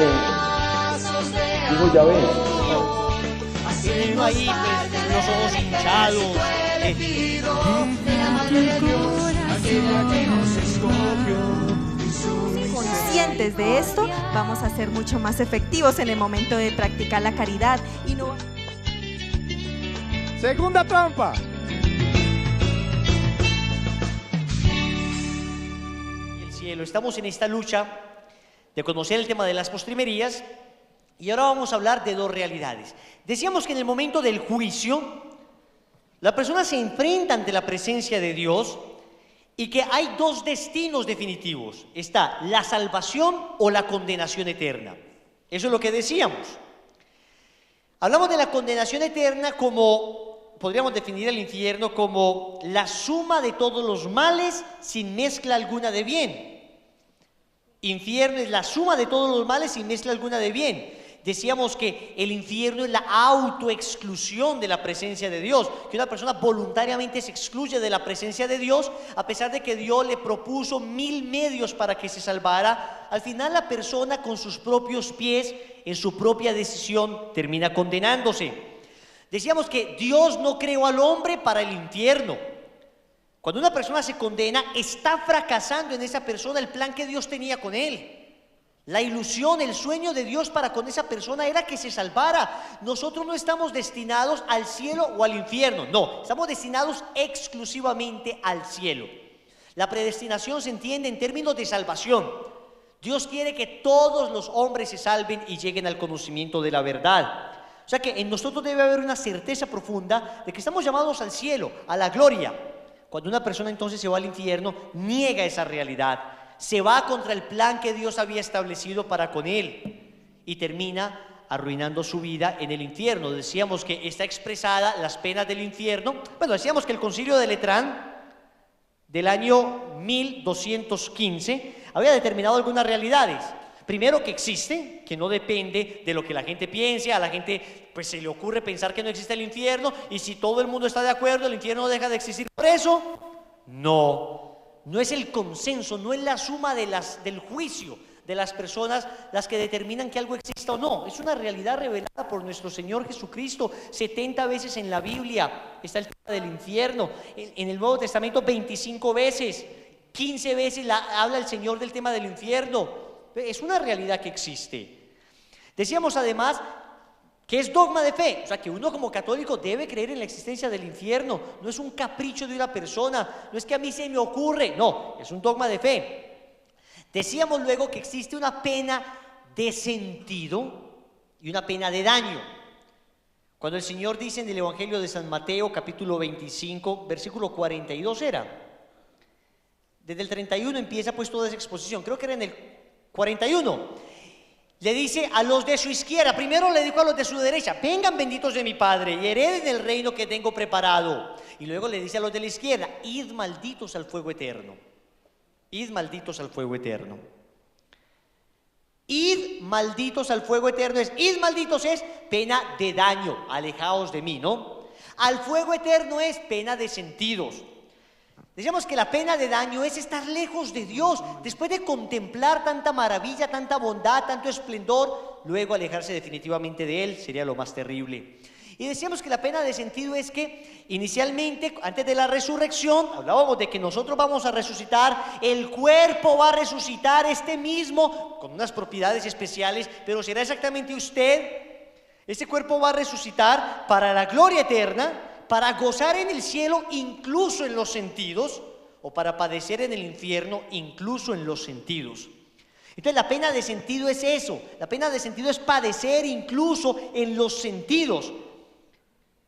que dijo Yahvé. Uno ahí, pues, los ojos hinchados. Conscientes de esto, vamos a ser mucho más efectivos en el momento de practicar la caridad y no... Segunda trampa. El cielo. Estamos en esta lucha de conocer el tema de las postrimerías y ahora vamos a hablar de dos realidades. Decíamos que en el momento del juicio, la persona se enfrenta ante la presencia de Dios y que hay dos destinos definitivos. Está la salvación o la condenación eterna. Eso es lo que decíamos. Hablamos de la condenación eterna como, podríamos definir el infierno como la suma de todos los males sin mezcla alguna de bien. Infierno es la suma de todos los males sin mezcla alguna de bien. Decíamos que el infierno es la autoexclusión de la presencia de Dios, que una persona voluntariamente se excluye de la presencia de Dios, a pesar de que Dios le propuso 1000 medios para que se salvara. Al final la persona con sus propios pies, en su propia decisión, termina condenándose. Decíamos que Dios no creó al hombre para el infierno. Cuando una persona se condena, está fracasando en esa persona el plan que Dios tenía con él. La ilusión, el sueño de Dios para con esa persona era que se salvara. Nosotros no estamos destinados al cielo o al infierno, no, estamos destinados exclusivamente al cielo. La predestinación se entiende en términos de salvación. Dios quiere que todos los hombres se salven y lleguen al conocimiento de la verdad. O sea que en nosotros debe haber una certeza profunda de que estamos llamados al cielo, a la gloria. Cuando una persona entonces se va al infierno, niega esa realidad. Se va contra el plan que Dios había establecido para con él y termina arruinando su vida en el infierno. Decíamos que está expresada las penas del infierno. Bueno, decíamos que el Concilio de Letrán del año 1215 había determinado algunas realidades. Primero, que existe, que no depende de lo que la gente piense. A la gente pues se le ocurre pensar que no existe el infierno, y si todo el mundo está de acuerdo, el infierno deja de existir por eso. No es el consenso, no es la suma del juicio de las personas las que determinan que algo exista o no. Es una realidad revelada por nuestro Señor Jesucristo. 70 veces en la Biblia está el tema del infierno. En el Nuevo Testamento 25 veces, 15 veces habla el Señor del tema del infierno. Es una realidad que existe. Decíamos además que es dogma de fe, o sea que uno como católico debe creer en la existencia del infierno. No es un capricho de una persona, no es que a mí se me ocurre, no, es un dogma de fe. Decíamos luego que existe una pena de sentido y una pena de daño. Cuando el Señor dice en el Evangelio de San Mateo, capítulo 25, versículo 42 era. Desde el 31 empieza pues toda esa exposición, creo que era en el 41. Le dice a los de su izquierda, primero le dijo a los de su derecha: vengan benditos de mi Padre y hereden el reino que tengo preparado. Y luego le dice a los de la izquierda: id malditos al fuego eterno. Id malditos al fuego eterno. Id malditos al fuego eterno id malditos es pena de daño, alejaos de mí, ¿no? Al fuego eterno es pena de sentidos. Decíamos que la pena de daño es estar lejos de Dios. Después de contemplar tanta maravilla, tanta bondad, tanto esplendor, luego alejarse definitivamente de Él sería lo más terrible. Y decíamos que la pena de sentido es que inicialmente, antes de la resurrección, hablábamos de que nosotros vamos a resucitar, el cuerpo va a resucitar este mismo, con unas propiedades especiales, pero será exactamente usted. Ese cuerpo va a resucitar para la gloria eterna, para gozar en el cielo incluso en los sentidos, o para padecer en el infierno incluso en los sentidos. Entonces la pena de sentido es eso, la pena de sentido es padecer incluso en los sentidos.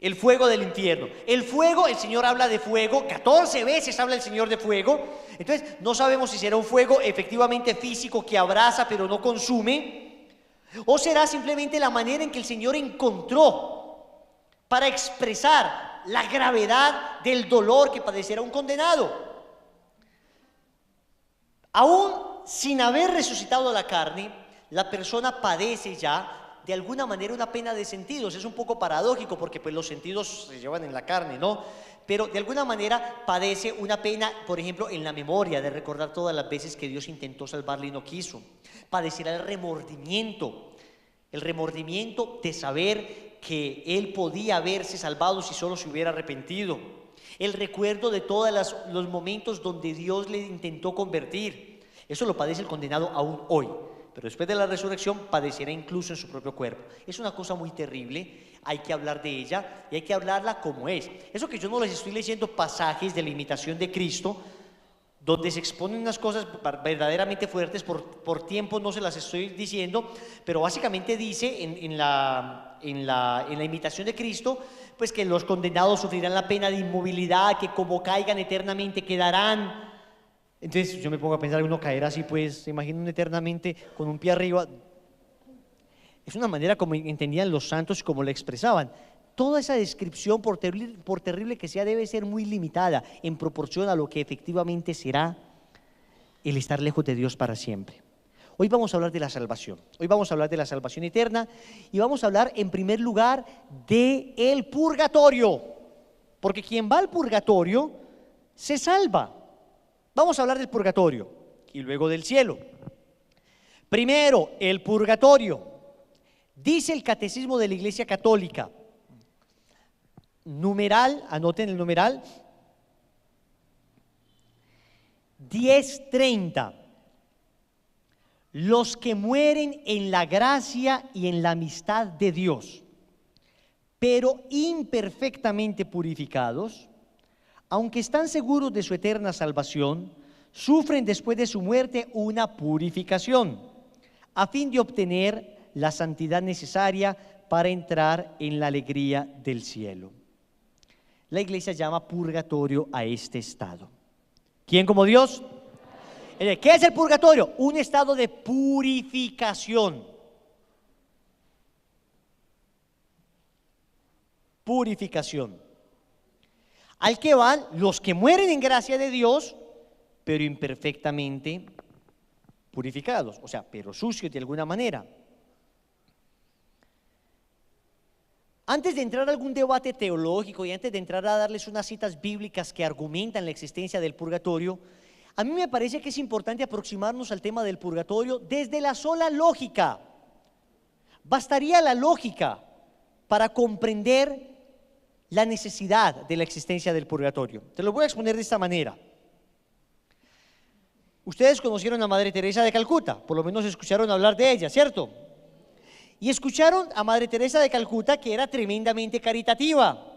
El fuego del infierno. El fuego, el Señor habla de fuego, 14 veces habla el Señor de fuego. Entonces no sabemos si será un fuego efectivamente físico que abraza pero no consume, o será simplemente la manera en que el Señor encontró para expresar la gravedad del dolor que padecerá un condenado. Aún sin haber resucitado la carne, la persona padece ya de alguna manera una pena de sentidos. Es un poco paradójico porque pues los sentidos se llevan en la carne, ¿no? Pero de alguna manera padece una pena, por ejemplo, en la memoria, de recordar todas las veces que Dios intentó salvarle y no quiso. Padecerá el remordimiento de saber que él podía haberse salvado si solo se hubiera arrepentido. El recuerdo de todos los momentos donde Dios le intentó convertir. Eso lo padece el condenado aún hoy, pero después de la resurrección padecerá incluso en su propio cuerpo. Es una cosa muy terrible, hay que hablar de ella y hay que hablarla como es. Eso que yo no les estoy leyendo pasajes de la imitación de Cristo, donde se exponen unas cosas verdaderamente fuertes, por tiempo no se las estoy diciendo, pero básicamente dice en la imitación de Cristo, pues que los condenados sufrirán la pena de inmovilidad, que como caigan eternamente quedarán. Entonces yo me pongo a pensar, uno caer así, pues se imaginan eternamente con un pie arriba. Es una manera como entendían los santos y como la expresaban. Toda esa descripción, por terrible que sea, debe ser muy limitada en proporción a lo que efectivamente será el estar lejos de Dios para siempre. Hoy vamos a hablar de la salvación. Hoy vamos a hablar de la salvación eterna y vamos a hablar en primer lugar del purgatorio. Porque quien va al purgatorio se salva. Vamos a hablar del purgatorio y luego del cielo. Primero, el purgatorio. Dice el Catecismo de la Iglesia Católica, numeral, anoten el numeral, 1030. Los que mueren en la gracia y en la amistad de Dios, pero imperfectamente purificados, aunque están seguros de su eterna salvación, sufren después de su muerte una purificación, a fin de obtener la santidad necesaria para entrar en la alegría del cielo. La Iglesia llama purgatorio a este estado. ¿Quién como Dios? ¿Qué es el purgatorio? Un estado de purificación. Purificación. Al que van los que mueren en gracia de Dios, pero imperfectamente purificados, o sea, pero sucios de alguna manera. Antes de entrar a algún debate teológico y antes de entrar a darles unas citas bíblicas que argumentan la existencia del purgatorio, a mí me parece que es importante aproximarnos al tema del purgatorio desde la sola lógica. Bastaría la lógica para comprender la necesidad de la existencia del purgatorio. Te lo voy a exponer de esta manera. Ustedes conocieron a Madre Teresa de Calcuta, por lo menos escucharon hablar de ella, ¿cierto? Y escucharon a Madre Teresa de Calcuta, que era tremendamente caritativa,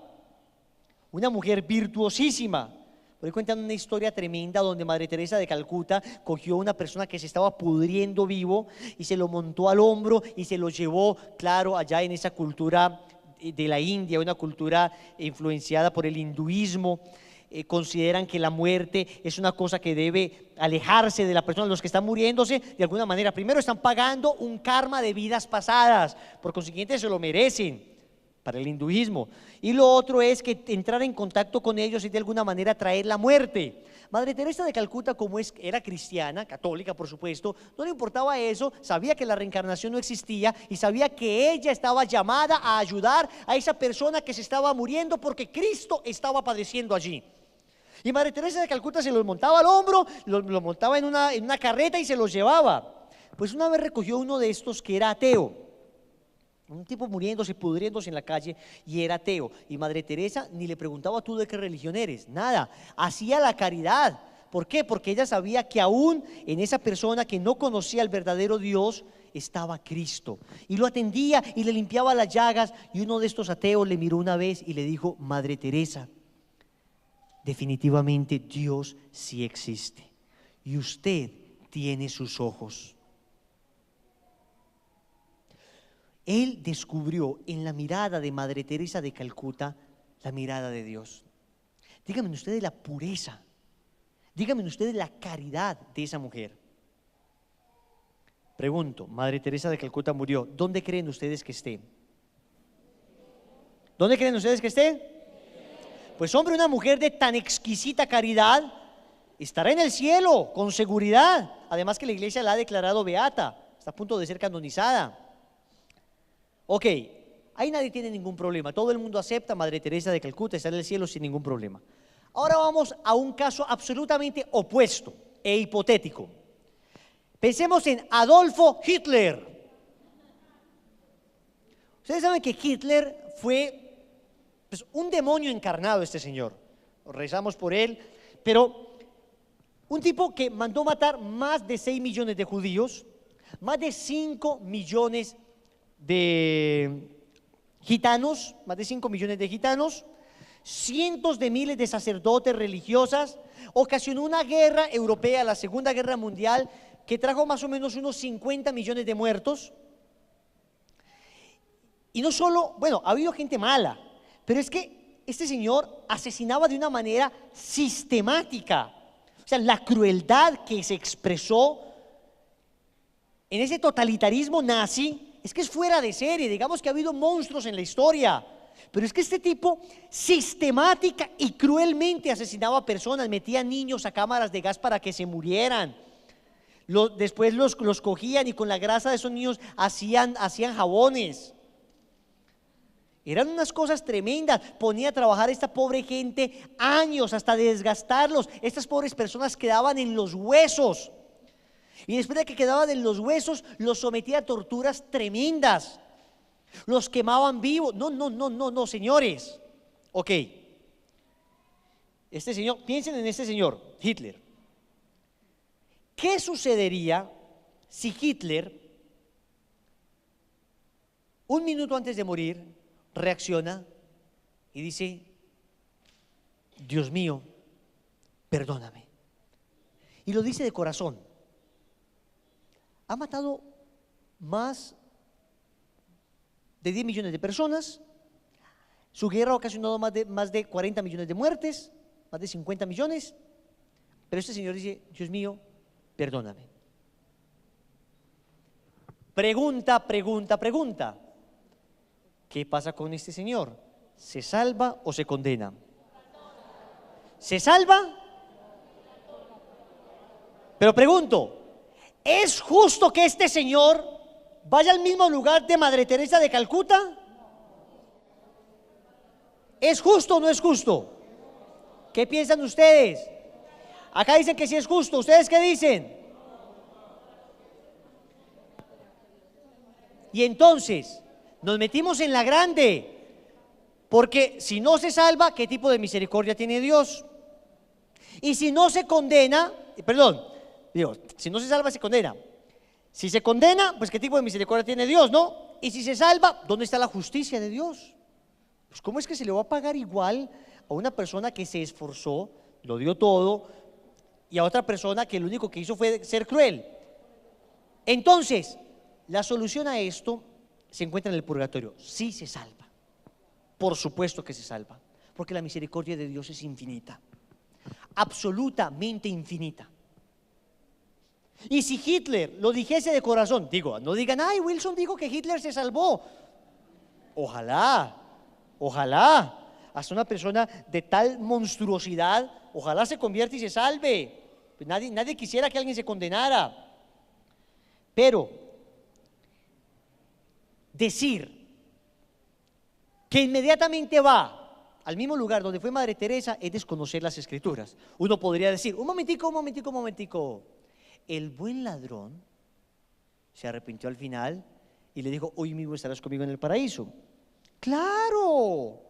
una mujer virtuosísima. Hoy cuentan una historia tremenda donde Madre Teresa de Calcuta cogió a una persona que se estaba pudriendo vivo y se lo montó al hombro y se lo llevó, claro, allá en esa cultura de la India, una cultura influenciada por el hinduismo. Consideran que la muerte es una cosa que debe alejarse de la persona. Los que están muriéndose, de alguna manera, primero están pagando un karma de vidas pasadas, por consiguiente se lo merecen para el hinduismo. Y lo otro es que entrar en contacto con ellos y de alguna manera traer la muerte. Madre Teresa de Calcuta, como era cristiana, católica por supuesto, no le importaba eso, sabía que la reencarnación no existía y sabía que ella estaba llamada a ayudar a esa persona que se estaba muriendo porque Cristo estaba padeciendo allí. Y Madre Teresa de Calcuta se los montaba al hombro, lo montaba en una carreta y se los llevaba. Pues una vez recogió uno de estos que era ateo, un tipo muriéndose, pudriéndose en la calle, y era ateo. Y Madre Teresa ni le preguntaba: ¿tú de qué religión eres? Nada, hacía la caridad. ¿Por qué? Porque ella sabía que aún en esa persona que no conocía al verdadero Dios estaba Cristo, y lo atendía y le limpiaba las llagas. Y uno de estos ateos le miró una vez y le dijo: Madre Teresa, definitivamente Dios sí existe y usted tiene sus ojos. Él descubrió en la mirada de Madre Teresa de Calcuta la mirada de Dios. Díganme ustedes la pureza, díganme ustedes la caridad de esa mujer. Pregunto, Madre Teresa de Calcuta murió, ¿dónde creen ustedes que esté? ¿Dónde creen ustedes que esté? Pues hombre, una mujer de tan exquisita caridad estará en el cielo con seguridad. Además que la iglesia la ha declarado beata, está a punto de ser canonizada. Ok, ahí nadie tiene ningún problema. Todo el mundo acepta a Madre Teresa de Calcuta, está en el cielo sin ningún problema. Ahora vamos a un caso absolutamente opuesto e hipotético. Pensemos en Adolfo Hitler. Ustedes saben que Hitler fue pues, un demonio encarnado, este señor. Rezamos por él, pero un tipo que mandó matar más de 6 millones de judíos, más de 5 millones de gitanos, más de 5 millones de gitanos, cientos de miles de sacerdotes religiosas, ocasionó una guerra europea, la Segunda Guerra Mundial, que trajo más o menos unos 50 millones de muertos. Y no solo, bueno, ha habido gente mala, pero es que este señor asesinaba de una manera sistemática. O sea, la crueldad que se expresó en ese totalitarismo nazi es que es fuera de serie. Digamos que ha habido monstruos en la historia, pero es que este tipo sistemática y cruelmente asesinaba a personas, metía niños a cámaras de gas para que se murieran. Después los cogían y con la grasa de esos niños hacían jabones. Eran unas cosas tremendas. Ponía a trabajar a esta pobre gente años hasta desgastarlos. Estas pobres personas quedaban en los huesos. Y después de que quedaban en los huesos, los sometía a torturas tremendas. Los quemaban vivos. No, señores. Ok. Este señor, piensen en este señor, Hitler. ¿Qué sucedería si Hitler, un minuto antes de morir, reacciona y dice: Dios mío, perdóname? Y lo dice de corazón. Ha matado más de 10 millones de personas. Su guerra ha ocasionado más de 40 millones de muertes, más de 50 millones. Pero este señor dice: Dios mío, perdóname. Pregunta. ¿Qué pasa con este señor? ¿Se salva o se condena? ¿Se salva? Pero pregunto, ¿es justo que este señor vaya al mismo lugar de Madre Teresa de Calcuta? ¿Es justo o no es justo? ¿Qué piensan ustedes? Acá dicen que sí es justo. ¿Ustedes qué dicen? Y entonces nos metimos en la grande, porque si no se salva, ¿qué tipo de misericordia tiene Dios? Y si no se condena, si no se salva, se condena. Si se condena, pues ¿qué tipo de misericordia tiene Dios, no? Y si se salva, ¿dónde está la justicia de Dios? Pues ¿cómo es que se le va a pagar igual a una persona que se esforzó, lo dio todo, y a otra persona que lo único que hizo fue ser cruel? Entonces, la solución a esto se encuentra en el purgatorio. Sí se salva, por supuesto que se salva, porque la misericordia de Dios es infinita, absolutamente infinita. Y si Hitler lo dijese de corazón, no digan: ay, Wilson dijo que Hitler se salvó. Ojalá, hasta una persona de tal monstruosidad, ojalá se convierta y se salve. Pues nadie quisiera que alguien se condenara. Pero decir que inmediatamente va al mismo lugar donde fue Madre Teresa es desconocer las Escrituras. Uno podría decir: un momentico. El buen ladrón se arrepintió al final y le dijo: hoy mismo estarás conmigo en el paraíso. Claro,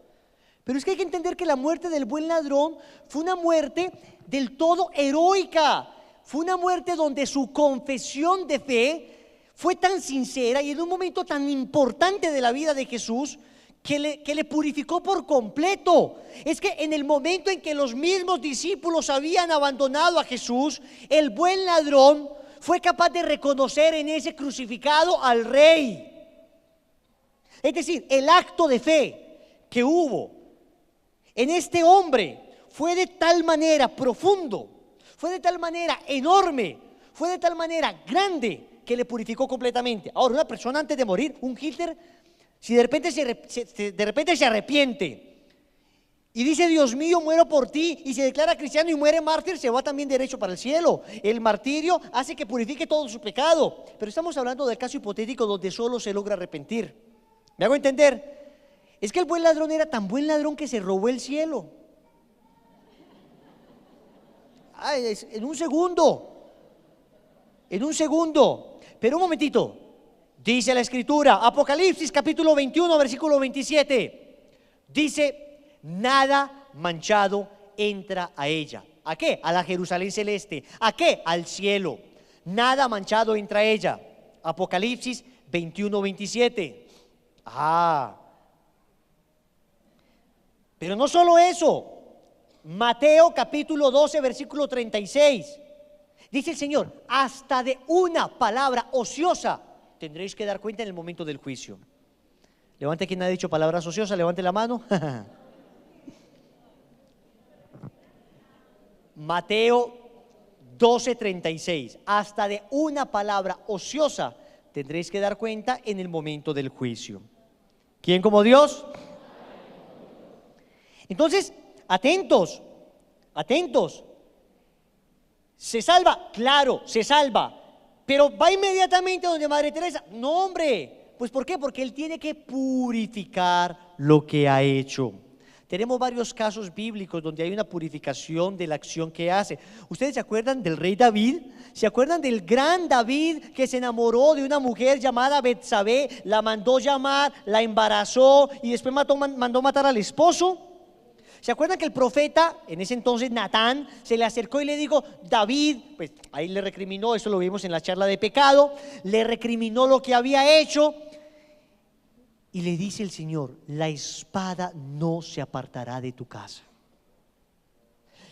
pero es que hay que entender que la muerte del buen ladrón fue una muerte del todo heroica. Fue una muerte donde su confesión de fe fue tan sincera y en un momento tan importante de la vida de Jesús que le purificó por completo. Es que en el momento en que los mismos discípulos habían abandonado a Jesús, el buen ladrón fue capaz de reconocer en ese crucificado al Rey. Es decir, el acto de fe que hubo en este hombre fue de tal manera profundo, fue de tal manera enorme, fue de tal manera grande que le purificó completamente. Ahora, una persona antes de morir, un Hitler, si de repente se arrepiente y dice: Dios mío, muero por ti, y se declara cristiano y muere mártir, se va también derecho para el cielo. El martirio hace que purifique todo su pecado. Pero estamos hablando del caso hipotético donde solo se logra arrepentir. ¿Me hago entender? Es que el buen ladrón era tan buen ladrón que se robó el cielo. Ay, en un segundo. En un segundo. Pero un momentito. Dice la Escritura, Apocalipsis capítulo 21, versículo 27. Dice, nada manchado entra a ella. ¿A qué? A la Jerusalén celeste. ¿A qué? Al cielo. Nada manchado entra a ella. Apocalipsis 21, 27. Pero no solo eso. Mateo capítulo 12, versículo 36. Dice el Señor, hasta de una palabra ociosa tendréis que dar cuenta en el momento del juicio. Levante quien ha dicho palabras ociosas, levante la mano. Mateo 12:36. Hasta de una palabra ociosa tendréis que dar cuenta en el momento del juicio. ¿Quién como Dios? Entonces, atentos, atentos. ¿Se salva? Claro, se salva. Pero va inmediatamente donde Madre Teresa. No, hombre. Pues ¿por qué? Porque él tiene que purificar lo que ha hecho. Tenemos varios casos bíblicos donde hay una purificación de la acción que hace. ¿Ustedes se acuerdan del rey David? ¿Se acuerdan del gran David que se enamoró de una mujer llamada Betsabé? La mandó llamar, la embarazó y después mandó matar al esposo. ¿Se acuerdan que el profeta, en ese entonces Natán, se le acercó y le dijo, David, pues ahí le recriminó, eso lo vimos en la charla de pecado, le recriminó lo que había hecho y le dice el Señor, la espada no se apartará de tu casa.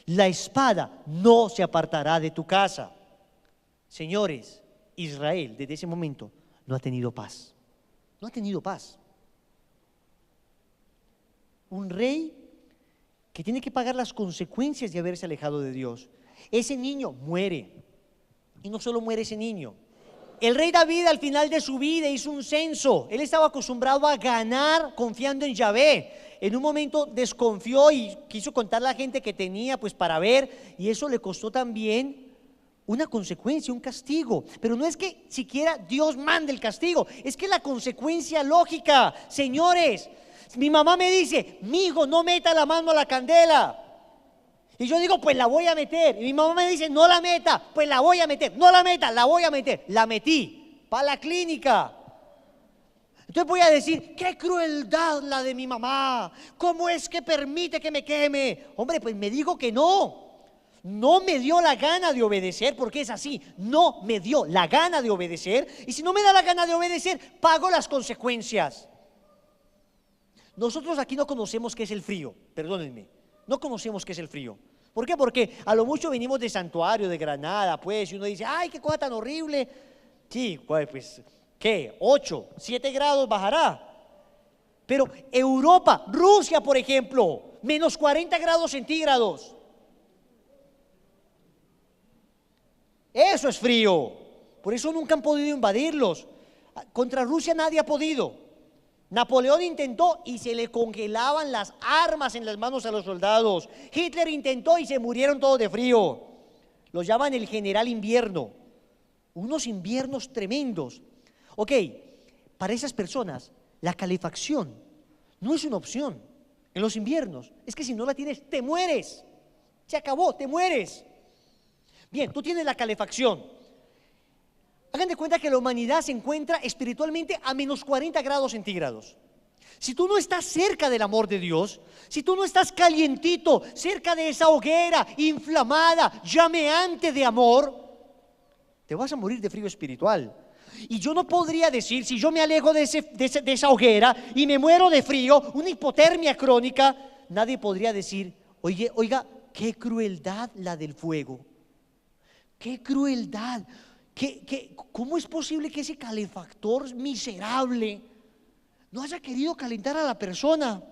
La espada no se apartará de tu casa. Señores, Israel desde ese momento no ha tenido paz. No ha tenido paz. Un rey que tiene que pagar las consecuencias de haberse alejado de Dios. Ese niño muere. Y no solo muere ese niño. El rey David al final de su vida hizo un censo. Él estaba acostumbrado a ganar confiando en Yahvé. En un momento desconfió y quiso contar la gente que tenía pues para ver. Y eso le costó también una consecuencia, un castigo. Pero no es que siquiera Dios mande el castigo. Es que la consecuencia lógica, señores. Mi mamá me dice, mi hijo, no meta la mano a la candela. Y yo digo, pues la voy a meter. Y mi mamá me dice, no la meta, pues la voy a meter. No la meta, la voy a meter. La metí para la clínica. Entonces voy a decir, qué crueldad la de mi mamá. ¿Cómo es que permite que me queme? Hombre, pues me dijo que no. No me dio la gana de obedecer, porque es así. No me dio la gana de obedecer. Y si no me da la gana de obedecer, pago las consecuencias. Nosotros aquí no conocemos qué es el frío, perdónenme, no conocemos qué es el frío. ¿Por qué? Porque a lo mucho venimos de Santuario, de Granada, pues, y uno dice, ay, qué cosa tan horrible. Sí, pues, ¿qué? 8, 7 grados bajará. Pero Europa, Rusia, por ejemplo, menos 40 grados centígrados. Eso es frío. Por eso nunca han podido invadirlos. Contra Rusia nadie ha podido. Napoleón intentó y se le congelaban las armas en las manos a los soldados. Hitler intentó y se murieron todos de frío. Los llaman el general invierno. Unos inviernos tremendos. Ok, para esas personas la calefacción no es una opción en los inviernos. Es que si no la tienes, te mueres. Se acabó, te mueres. Bien, tú tienes la calefacción. Hagan de cuenta que la humanidad se encuentra espiritualmente a menos 40 grados centígrados. Si tú no estás cerca del amor de Dios, si tú no estás calientito, cerca de esa hoguera inflamada, llameante de amor, te vas a morir de frío espiritual. Y yo no podría decir, si yo me alejo de esa hoguera y me muero de frío, una hipotermia crónica, nadie podría decir, oiga, qué crueldad la del fuego. Qué crueldad. ¿Cómo es posible que ese calefactor miserable no haya querido calentar a la persona?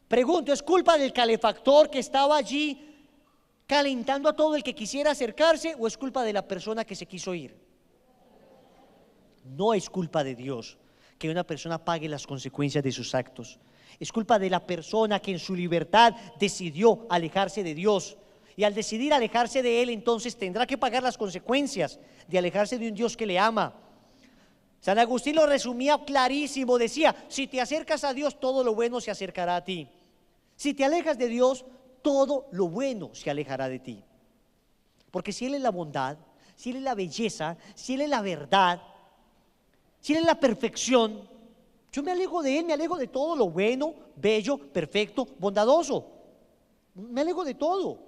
Pregunto, ¿es culpa del calefactor que estaba allí calentando a todo el que quisiera acercarse o es culpa de la persona que se quiso ir? No es culpa de Dios que una persona pague las consecuencias de sus actos. Es culpa de la persona que en su libertad decidió alejarse de Dios. Y al decidir alejarse de Él, entonces tendrá que pagar las consecuencias de alejarse de un Dios que le ama. San Agustín lo resumía clarísimo, decía, si te acercas a Dios, todo lo bueno se acercará a ti. Si te alejas de Dios, todo lo bueno se alejará de ti. Porque si Él es la bondad, si Él es la belleza, si Él es la verdad, si Él es la perfección, yo me alejo de Él, me alejo de todo lo bueno, bello, perfecto, bondadoso. Me alejo de todo.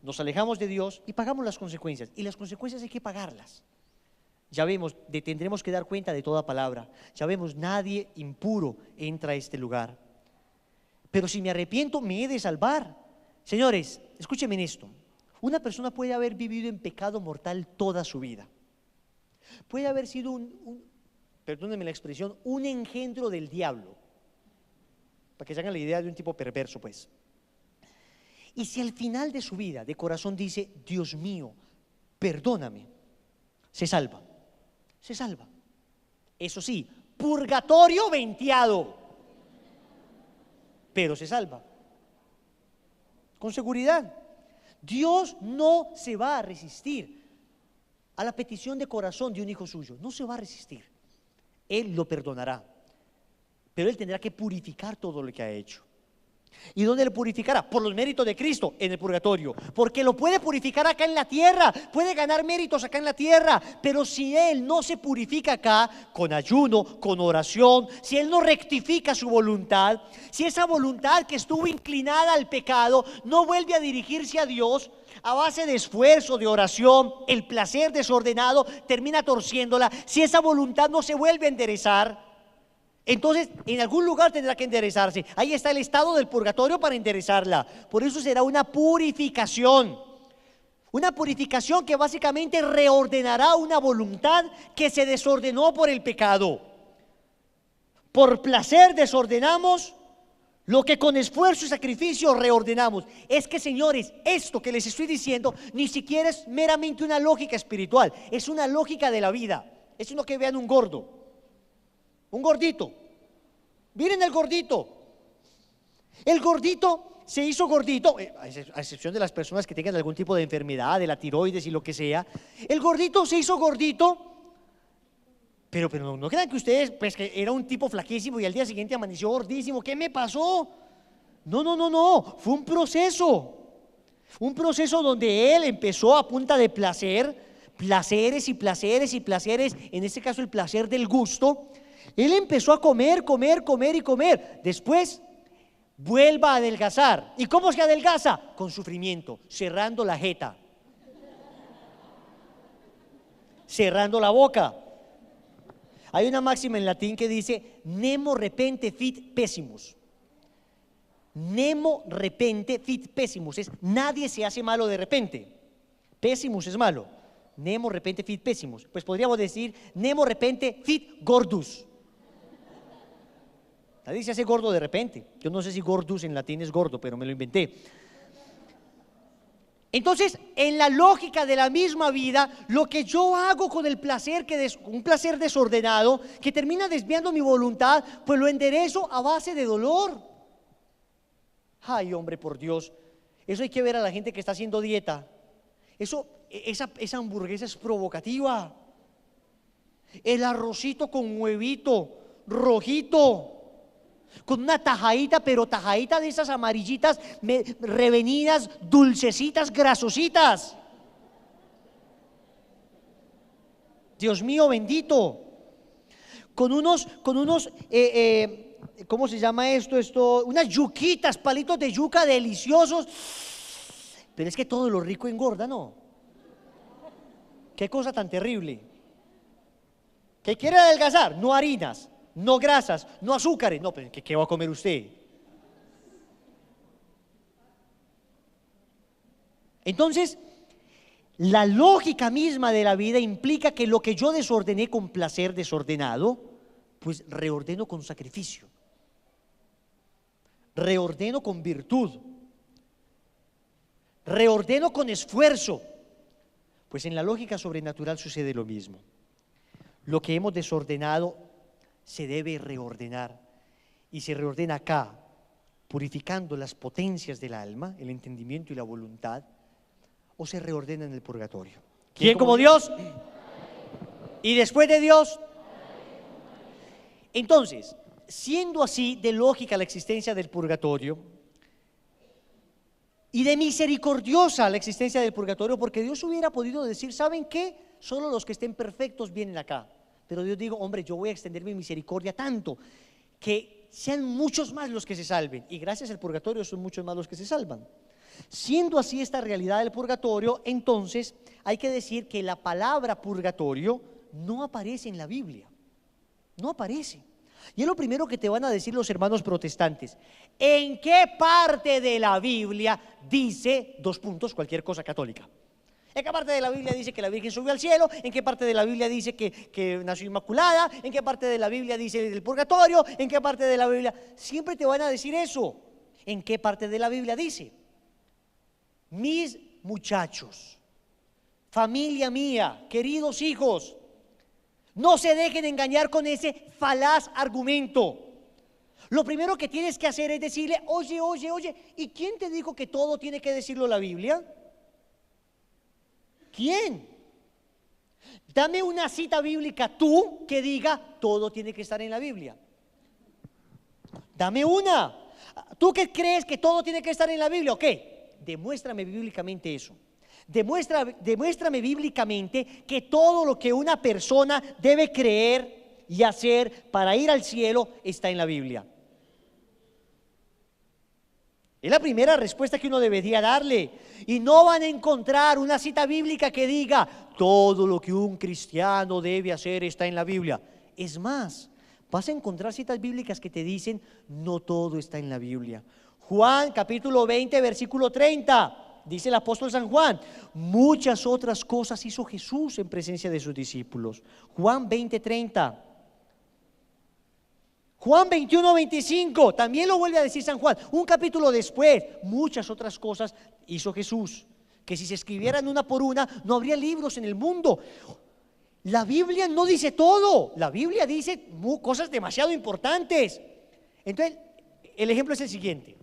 Nos alejamos de Dios y pagamos las consecuencias. Y las consecuencias hay que pagarlas. Ya vemos, tendremos que dar cuenta de toda palabra. Ya vemos, nadie impuro entra a este lugar. Pero si me arrepiento, me he de salvar. Señores, escúchenme en esto. Una persona puede haber vivido en pecado mortal toda su vida. Puede haber sido perdónenme la expresión, un engendro del diablo. Para que se hagan la idea de un tipo perverso, pues. Y si al final de su vida, de corazón dice, Dios mío, perdóname, se salva. Se salva. Eso sí, purgatorio venteado, pero se salva. Con seguridad. Dios no se va a resistir a la petición de corazón de un hijo suyo. No se va a resistir. Él lo perdonará. Pero Él tendrá que purificar todo lo que ha hecho. ¿Y dónde lo purificará? Por los méritos de Cristo, en el purgatorio. Porque lo puede purificar acá en la tierra, puede ganar méritos acá en la tierra. Pero si Él no se purifica acá, con ayuno, con oración, si Él no rectifica su voluntad, si esa voluntad que estuvo inclinada al pecado no vuelve a dirigirse a Dios, a base de esfuerzo, de oración, el placer desordenado termina torciéndola. Si esa voluntad no se vuelve a enderezar, entonces en algún lugar tendrá que enderezarse. Ahí está el estado del purgatorio para enderezarla. Por eso será una purificación que básicamente reordenará una voluntad que se desordenó por el pecado. Por placer desordenamos lo que con esfuerzo y sacrificio reordenamos. Es que, señores, esto que les estoy diciendo ni siquiera es meramente una lógica espiritual, es una lógica de la vida. Es uno que vean un gordo, un gordito. Miren el gordito. El gordito se hizo gordito, a excepción de las personas que tengan algún tipo de enfermedad, de la tiroides y lo que sea. El gordito se hizo gordito, pero no crean que ustedes, pues que era un tipo flaquísimo y al día siguiente amaneció gordísimo. ¿Qué me pasó? No. Fue un proceso donde él empezó a punta de placeres y placeres y placeres, en este caso el placer del gusto. Él empezó a comer. Después vuelva a adelgazar. ¿Y cómo se adelgaza? Con sufrimiento, cerrando la jeta, cerrando la boca. Hay una máxima en latín que dice nemo repente fit pessimus. Nemo repente fit pessimus. Es nadie se hace malo de repente. Pessimus es malo. Nemo repente fit pessimus. Pues podríamos decir nemo repente fit gordus. Nadie se hace gordo de repente. Yo no sé si gordus en latín es gordo, pero me lo inventé. Entonces, en la lógica de la misma vida, lo que yo hago con el placer, un placer desordenado, que termina desviando mi voluntad, pues lo enderezo a base de dolor. Ay, hombre, por Dios, eso hay que ver a la gente que está haciendo dieta. Esa hamburguesa es provocativa. El arrocito con huevito, rojito, con una tajadita, pero tajadita de esas amarillitas, revenidas, dulcecitas, grasositas. Dios mío bendito. Con unos ¿cómo se llama esto? Unas yuquitas, palitos de yuca deliciosos. Pero es que todo lo rico engorda, ¿no? Qué cosa tan terrible. ¿Qué quiere adelgazar? No harinas, no grasas, no azúcares. No, pero ¿qué va a comer usted? Entonces, la lógica misma de la vida implica que lo que yo desordené con placer desordenado, pues reordeno con sacrificio, reordeno con virtud, reordeno con esfuerzo. Pues en la lógica sobrenatural sucede lo mismo. Lo que hemos desordenado se debe reordenar, y se reordena acá, purificando las potencias del alma, el entendimiento y la voluntad, o se reordena en el purgatorio. ¿Quién como Dios? Y después de Dios. Entonces, siendo así de lógica la existencia del purgatorio y de misericordiosa la existencia del purgatorio, porque Dios hubiera podido decir, ¿saben qué? Solo los que estén perfectos vienen acá. Pero Dios dijo, hombre, yo voy a extender mi misericordia tanto que sean muchos más los que se salven. Y gracias al purgatorio son muchos más los que se salvan. Siendo así esta realidad del purgatorio, entonces hay que decir que la palabra purgatorio no aparece en la Biblia. No aparece. Y es lo primero que te van a decir los hermanos protestantes. ¿En qué parte de la Biblia dice, dos puntos, cualquier cosa católica? ¿En qué parte de la Biblia dice que la Virgen subió al cielo? ¿En qué parte de la Biblia dice que nació inmaculada? ¿En qué parte de la Biblia dice del purgatorio? ¿En qué parte de la Biblia? Siempre te van a decir eso. ¿En qué parte de la Biblia dice? Mis muchachos, familia mía, queridos hijos, no se dejen engañar con ese falaz argumento. Lo primero que tienes que hacer es decirle, oye, ¿y quién te dijo que todo tiene que decirlo la Biblia? ¿Quién? Dame una cita bíblica tú que diga, todo tiene que estar en la Biblia. Dame una. ¿Tú qué crees que todo tiene que estar en la Biblia? ¿Ok? Demuéstrame bíblicamente eso. Demuéstrame bíblicamente que todo lo que una persona debe creer y hacer para ir al cielo está en la Biblia. Es la primera respuesta que uno debería darle. Y no van a encontrar una cita bíblica que diga todo lo que un cristiano debe hacer está en la Biblia. Es más, vas a encontrar citas bíblicas que te dicen no todo está en la Biblia. Juan capítulo 20 versículo 30. Dice el apóstol San Juan, muchas otras cosas hizo Jesús en presencia de sus discípulos. Juan 20:30. Juan 21:25, también lo vuelve a decir San Juan, un capítulo después, muchas otras cosas hizo Jesús, que si se escribieran una por una, no habría libros en el mundo. La Biblia no dice todo, la Biblia dice cosas demasiado importantes. Entonces, el ejemplo es el siguiente.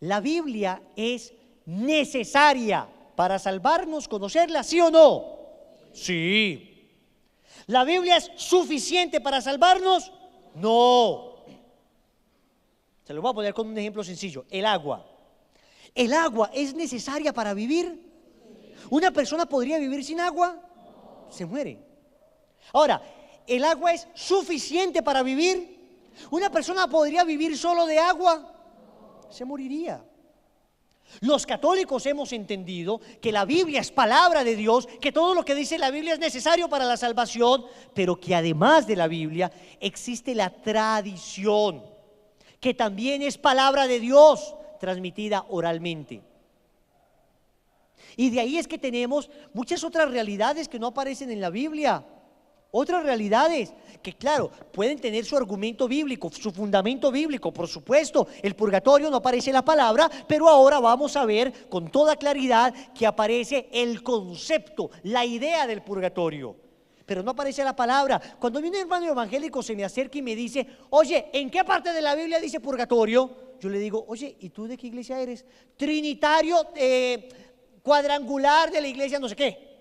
La Biblia es necesaria para salvarnos, conocerla, ¿sí o no? Sí. ¿La Biblia es suficiente para salvarnos? No. Se lo voy a poner con un ejemplo sencillo. El agua. ¿El agua es necesaria para vivir? ¿Una persona podría vivir sin agua? Se muere. Ahora, ¿el agua es suficiente para vivir? ¿Una persona podría vivir solo de agua? Se moriría. Los católicos hemos entendido que la Biblia es palabra de Dios, que todo lo que dice la Biblia es necesario para la salvación, pero que además de la Biblia existe la tradición, que también es palabra de Dios transmitida oralmente. Y de ahí es que tenemos muchas otras realidades que no aparecen en la Biblia. Otras realidades que, claro, pueden tener su argumento bíblico, su fundamento bíblico, por supuesto. El purgatorio no aparece en la palabra, pero ahora vamos a ver con toda claridad que aparece el concepto, la idea del purgatorio, pero no aparece la palabra. Cuando viene un hermano evangélico se me acerca y me dice, oye, ¿en qué parte de la Biblia dice purgatorio? Yo le digo, oye, ¿y tú de qué iglesia eres? Trinitario, cuadrangular de la iglesia no sé qué.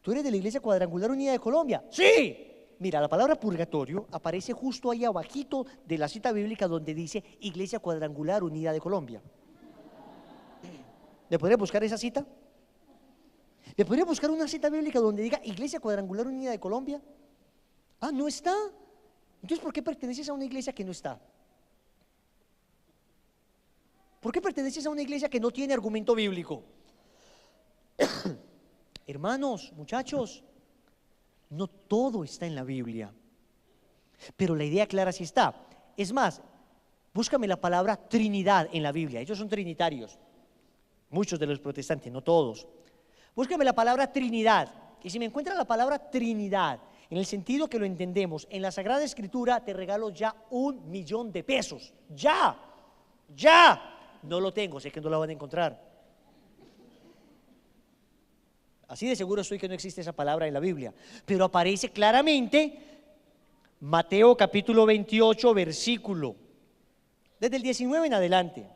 ¿Tú eres de la Iglesia Cuadrangular Unida de Colombia? ¡Sí! Mira, la palabra purgatorio aparece justo ahí abajito de la cita bíblica donde dice Iglesia Cuadrangular Unida de Colombia. ¿Le podría buscar esa cita? ¿Le podría buscar una cita bíblica donde diga Iglesia Cuadrangular Unida de Colombia? ¿No está? Entonces, ¿por qué perteneces a una iglesia que no está? ¿Por qué perteneces a una iglesia que no tiene argumento bíblico? Hermanos, muchachos, no todo está en la Biblia, pero la idea clara sí está. Es más, búscame la palabra Trinidad en la Biblia. Ellos son trinitarios, muchos de los protestantes, no todos. Búscame la palabra Trinidad, y si me encuentras la palabra Trinidad en el sentido que lo entendemos en la Sagrada Escritura, te regalo ya $1,000,000. Ya, no lo tengo, sé que no lo van a encontrar. Así de seguro estoy que no existe esa palabra en la Biblia, pero aparece claramente Mateo capítulo 28 versículo, desde el 19 en adelante.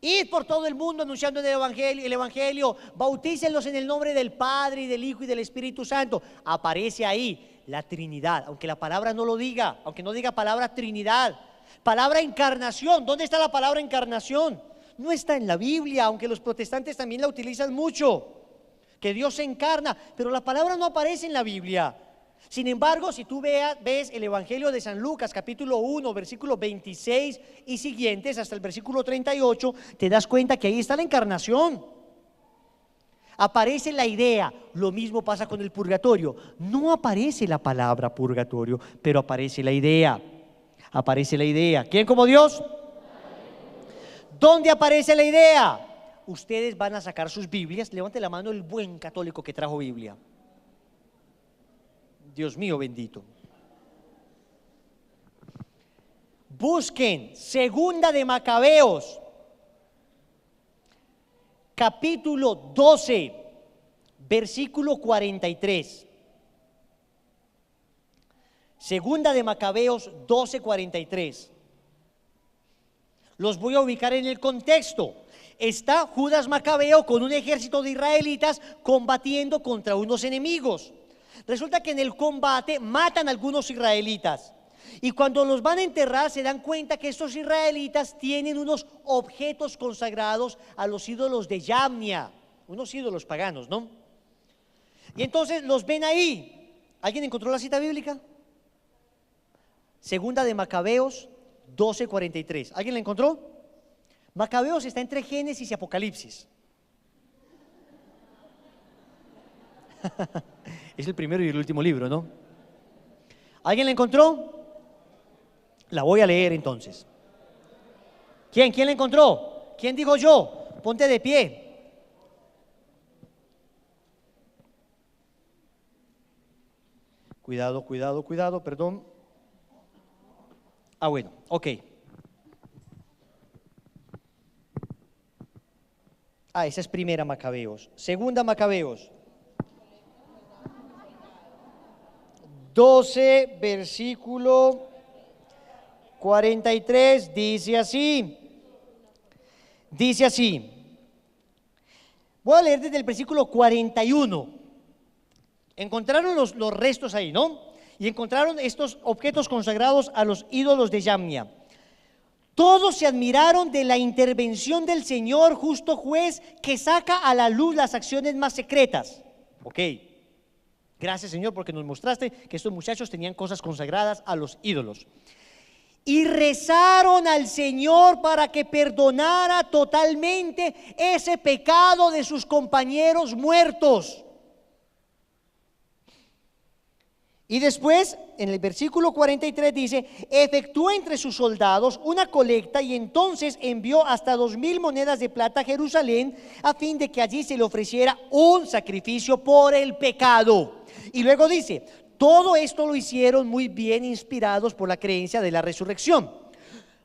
Id por todo el mundo anunciando el evangelio, bautícenlos en el nombre del Padre y del Hijo y del Espíritu Santo. Aparece ahí la Trinidad, aunque la palabra no lo diga, aunque no diga palabra Trinidad. Palabra encarnación, ¿dónde está la palabra encarnación? No está en la Biblia, aunque los protestantes también la utilizan mucho, que Dios se encarna, pero la palabra no aparece en la Biblia. Sin embargo, si tú ves el Evangelio de San Lucas, capítulo 1, versículo 26 y siguientes, hasta el versículo 38, te das cuenta que ahí está la encarnación. Aparece la idea. Lo mismo pasa con el purgatorio. No aparece la palabra purgatorio, pero aparece la idea. Aparece la idea. ¿Quién como Dios? ¿Dónde aparece la idea? Ustedes van a sacar sus Biblias. Levante la mano el buen católico que trajo Biblia. Dios mío bendito. Busquen Segunda de Macabeos, capítulo 12, versículo 43. Segunda de Macabeos 12:43. Los voy a ubicar en el contexto. Está Judas Macabeo con un ejército de israelitas combatiendo contra unos enemigos. Resulta que en el combate matan a algunos israelitas, y cuando los van a enterrar se dan cuenta que estos israelitas tienen unos objetos consagrados a los ídolos de Yamnia, unos ídolos paganos, ¿no? Y entonces los ven ahí. ¿Alguien encontró la cita bíblica? Segunda de Macabeos 12:43. ¿Alguien la encontró? Macabeos está entre Génesis y Apocalipsis. Es el primero y el último libro, ¿no? ¿Alguien la encontró? La voy a leer entonces. ¿Quién la encontró? ¿Quién dijo yo? Ponte de pie. Cuidado, perdón. Bueno, ok. Esa es primera Macabeos. Segunda Macabeos 12, versículo 43, dice así. Voy a leer desde el versículo 41. Encontraron los restos ahí, ¿no? Y encontraron estos objetos consagrados a los ídolos de Yamnia. Todos se admiraron de la intervención del Señor, justo juez, que saca a la luz las acciones más secretas. Ok. Gracias, Señor, porque nos mostraste que estos muchachos tenían cosas consagradas a los ídolos. Y rezaron al Señor para que perdonara totalmente ese pecado de sus compañeros muertos. Y después, en el versículo 43 dice: efectuó entre sus soldados una colecta y entonces envió hasta 2,000 monedas de plata a Jerusalén, a fin de que allí se le ofreciera un sacrificio por el pecado. Y luego dice: todo esto lo hicieron muy bien, inspirados por la creencia de la resurrección.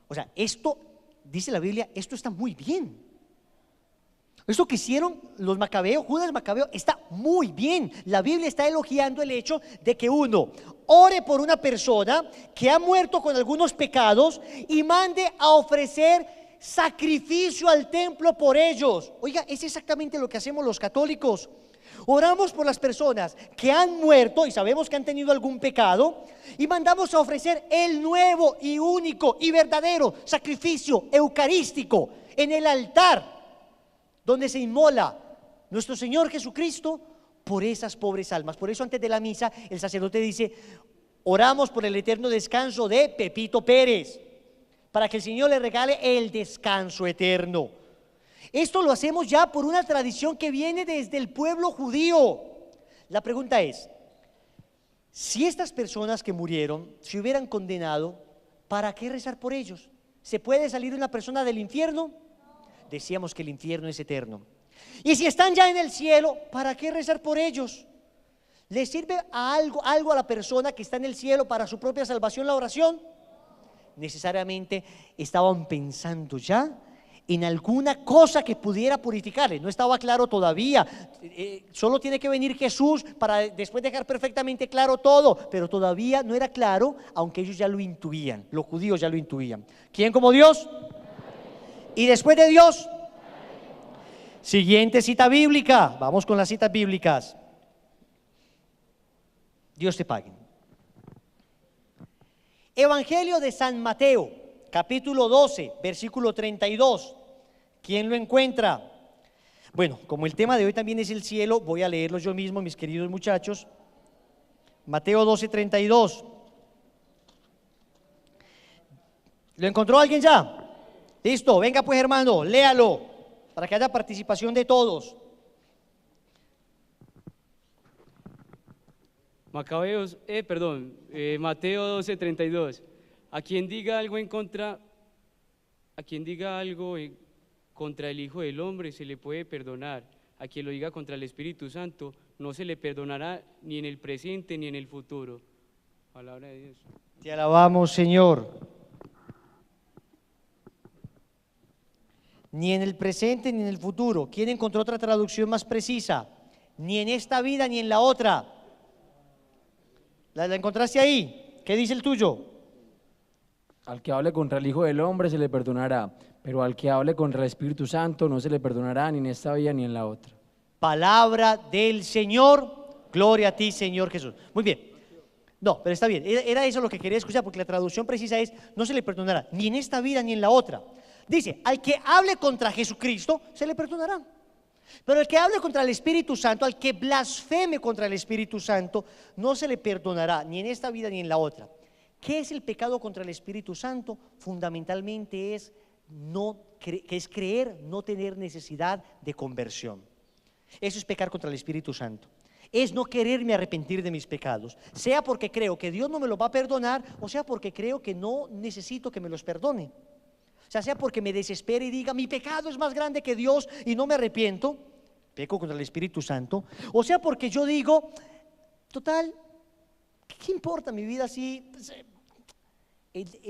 O sea, esto, dice la Biblia, esto está muy bien. Esto que hicieron los Macabeos, Judas Macabeo, está muy bien. La Biblia está elogiando el hecho de que uno ore por una persona que ha muerto con algunos pecados y mande a ofrecer sacrificio al templo por ellos. Oiga, es exactamente lo que hacemos los católicos. Oramos por las personas que han muerto y sabemos que han tenido algún pecado, y mandamos a ofrecer el nuevo y único y verdadero sacrificio eucarístico en el altar, donde se inmola nuestro Señor Jesucristo por esas pobres almas. Por eso antes de la misa el sacerdote dice: oramos por el eterno descanso de Pepito Pérez, para que el Señor le regale el descanso eterno. Esto lo hacemos ya por una tradición que viene desde el pueblo judío. La pregunta es: si estas personas que murieron se hubieran condenado, ¿para qué rezar por ellos? ¿Se puede salir una persona del infierno? Decíamos que el infierno es eterno. Y si están ya en el cielo, ¿para qué rezar por ellos? ¿Le sirve algo a la persona que está en el cielo para su propia salvación la oración? Necesariamente estaban pensando ya en alguna cosa que pudiera purificarle. No estaba claro todavía. Solo tiene que venir Jesús para después dejar perfectamente claro todo, pero todavía no era claro, aunque ellos ya lo intuían, los judíos ya lo intuían. ¿Quién como Dios? Y después de Dios, siguiente cita bíblica. Vamos con las citas bíblicas. Dios te pague. Evangelio de San Mateo, capítulo 12, versículo 32. ¿Quién lo encuentra? Bueno, como el tema de hoy también es el cielo, voy a leerlo yo mismo, mis queridos muchachos. Mateo 12, 32. ¿Lo encontró alguien ya? Listo, venga pues hermano, léalo, para que haya participación de todos. Mateo 12:32. A quien diga algo contra el Hijo del Hombre se le puede perdonar. A quien lo diga contra el Espíritu Santo no se le perdonará ni en el presente ni en el futuro. Palabra de Dios. Te alabamos, Señor. Ni en el presente ni en el futuro. ¿Quién encontró otra traducción más precisa? Ni en esta vida ni en la otra. ¿La encontraste ahí? ¿Qué dice el tuyo? Al que hable contra el Hijo del Hombre se le perdonará, pero al que hable contra el Espíritu Santo no se le perdonará ni en esta vida ni en la otra. Palabra del Señor. Gloria a ti, Señor Jesús. Muy bien. No, pero está bien. Era eso lo que quería escuchar, porque la traducción precisa es: no se le perdonará ni en esta vida ni en la otra. Dice: al que hable contra Jesucristo se le perdonará, pero el que hable contra el Espíritu Santo, al que blasfeme contra el Espíritu Santo, no se le perdonará ni en esta vida ni en la otra. ¿Qué es el pecado contra el Espíritu Santo? Fundamentalmente es creer, no tener necesidad de conversión. Eso es pecar contra el Espíritu Santo. Es no quererme arrepentir de mis pecados, sea porque creo que Dios no me los va a perdonar, o sea porque creo que no necesito que me los perdone. O sea porque me desespere y diga: mi pecado es más grande que Dios y no me arrepiento, peco contra el Espíritu Santo. O sea porque yo digo: total, ¿qué importa mi vida si?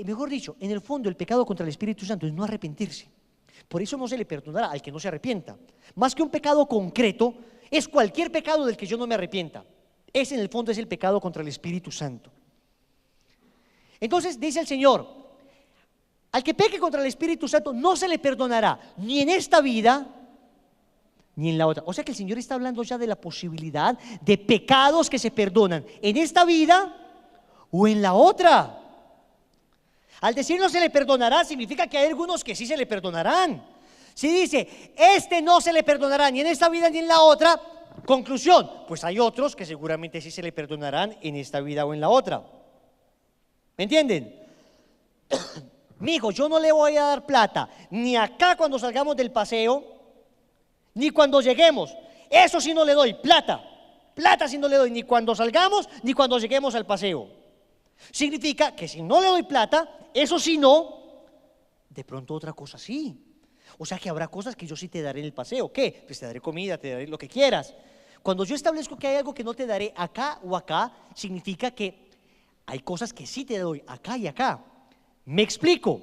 Mejor dicho, en el fondo el pecado contra el Espíritu Santo es no arrepentirse. Por eso no se le perdonará al que no se arrepienta. Más que un pecado concreto, es cualquier pecado del que yo no me arrepienta. Ese en el fondo es el pecado contra el Espíritu Santo. Entonces dice el Señor: al que peque contra el Espíritu Santo no se le perdonará ni en esta vida ni en la otra. O sea que el Señor está hablando ya de la posibilidad de pecados que se perdonan en esta vida o en la otra. Al decir no se le perdonará, significa que hay algunos que sí se le perdonarán. Si dice: este no se le perdonará ni en esta vida ni en la otra, conclusión, pues hay otros que seguramente sí se le perdonarán en esta vida o en la otra. ¿Me entienden? Mi hijo, yo no le voy a dar plata ni acá cuando salgamos del paseo, ni cuando lleguemos. Eso sí no le doy, plata sí no le doy, ni cuando salgamos ni cuando lleguemos al paseo. Significa que si no le doy plata, eso sí no, de pronto otra cosa sí. O sea que habrá cosas que yo sí te daré en el paseo. ¿Qué? Pues te daré comida, te daré lo que quieras. Cuando yo establezco que hay algo que no te daré acá o acá, significa que hay cosas que sí te doy acá y acá. Me explico.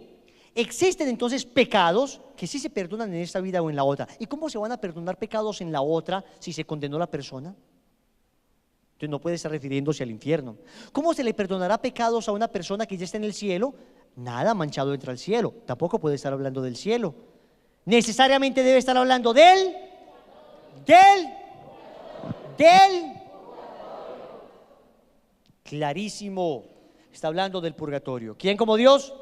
Existen entonces pecados que sí se perdonan en esta vida o en la otra. ¿Y cómo se van a perdonar pecados en la otra si se condenó la persona? Entonces no puede estar refiriéndose al infierno. ¿Cómo se le perdonará pecados a una persona que ya está en el cielo? Nada manchado entra al cielo. Tampoco puede estar hablando del cielo. Necesariamente debe estar hablando del clarísimo. Está hablando del purgatorio. ¿Quién como Dios?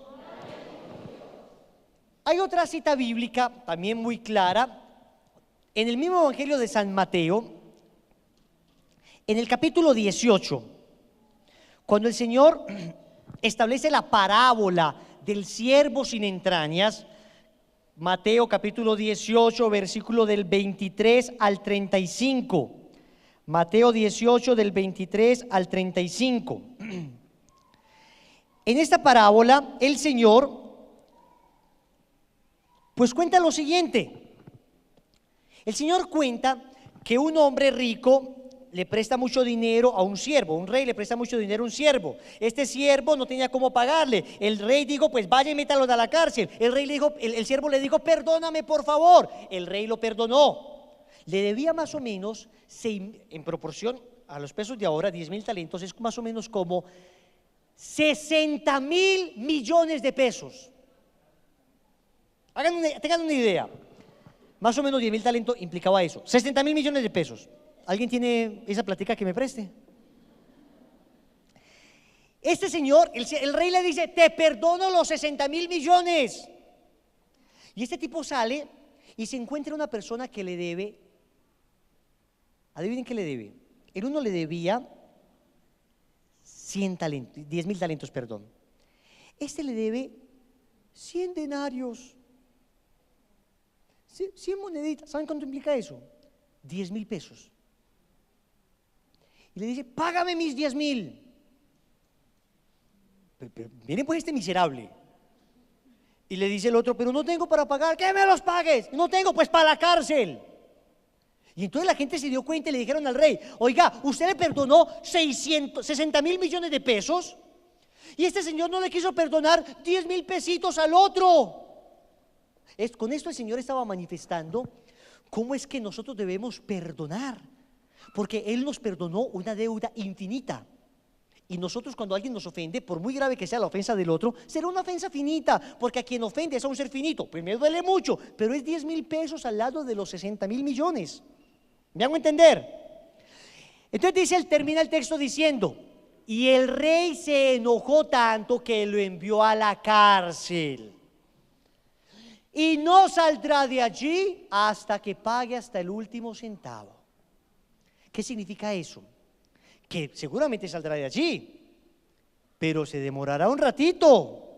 Hay otra cita bíblica también muy clara en el mismo Evangelio de San Mateo, en el capítulo 18, cuando el Señor establece la parábola del siervo sin entrañas. Mateo capítulo 18, versículo del 23 al 35. Mateo 18 del 23 al 35. En esta parábola el Señor pues cuenta lo siguiente. El Señor cuenta que un hombre rico le presta mucho dinero a un siervo. Un rey le presta mucho dinero a un siervo. Este siervo no tenía cómo pagarle. El rey dijo: pues vaya y métalo a la cárcel. El rey le dijo, el siervo le dijo: perdóname por favor. El rey lo perdonó. Le debía más o menos, en proporción a los pesos de ahora, 10,000 talentos, es más o menos como 60,000 millones de pesos. Tengan una idea. Más o menos 10.000 talentos implicaba eso. 60.000 millones de pesos. ¿Alguien tiene esa plática que me preste? Este señor, el rey le dice, te perdono los 60.000 millones. Y este tipo sale y se encuentra una persona que le debe. Adivinen qué le debe. El uno le debía 100 talentos, 10.000 talentos, perdón. Este le debe 100 denarios, 100 moneditas. ¿Saben cuánto implica eso? 10.000 pesos. Y le dice, págame mis 10.000. Pero miren pues este miserable. Y le dice el otro, pero no tengo para pagar. ¿Qué me los pagues? No tengo, pues para la cárcel. Y entonces la gente se dio cuenta y le dijeron al rey, oiga, usted le perdonó 60.000 millones de pesos y este señor no le quiso perdonar 10.000 pesitos al otro. Con esto el Señor estaba manifestando cómo es que nosotros debemos perdonar, porque Él nos perdonó una deuda infinita. Y nosotros cuando alguien nos ofende, por muy grave que sea la ofensa del otro, será una ofensa finita, porque a quien ofende es a un ser finito. Pues me duele mucho, pero es 10.000 pesos al lado de los 60.000 millones. ¿Me hago entender? Entonces termina el texto diciendo, y el rey se enojó tanto que lo envió a la cárcel. Y no saldrá de allí hasta que pague hasta el último centavo. ¿Qué significa eso? Que seguramente saldrá de allí, pero se demorará un ratito,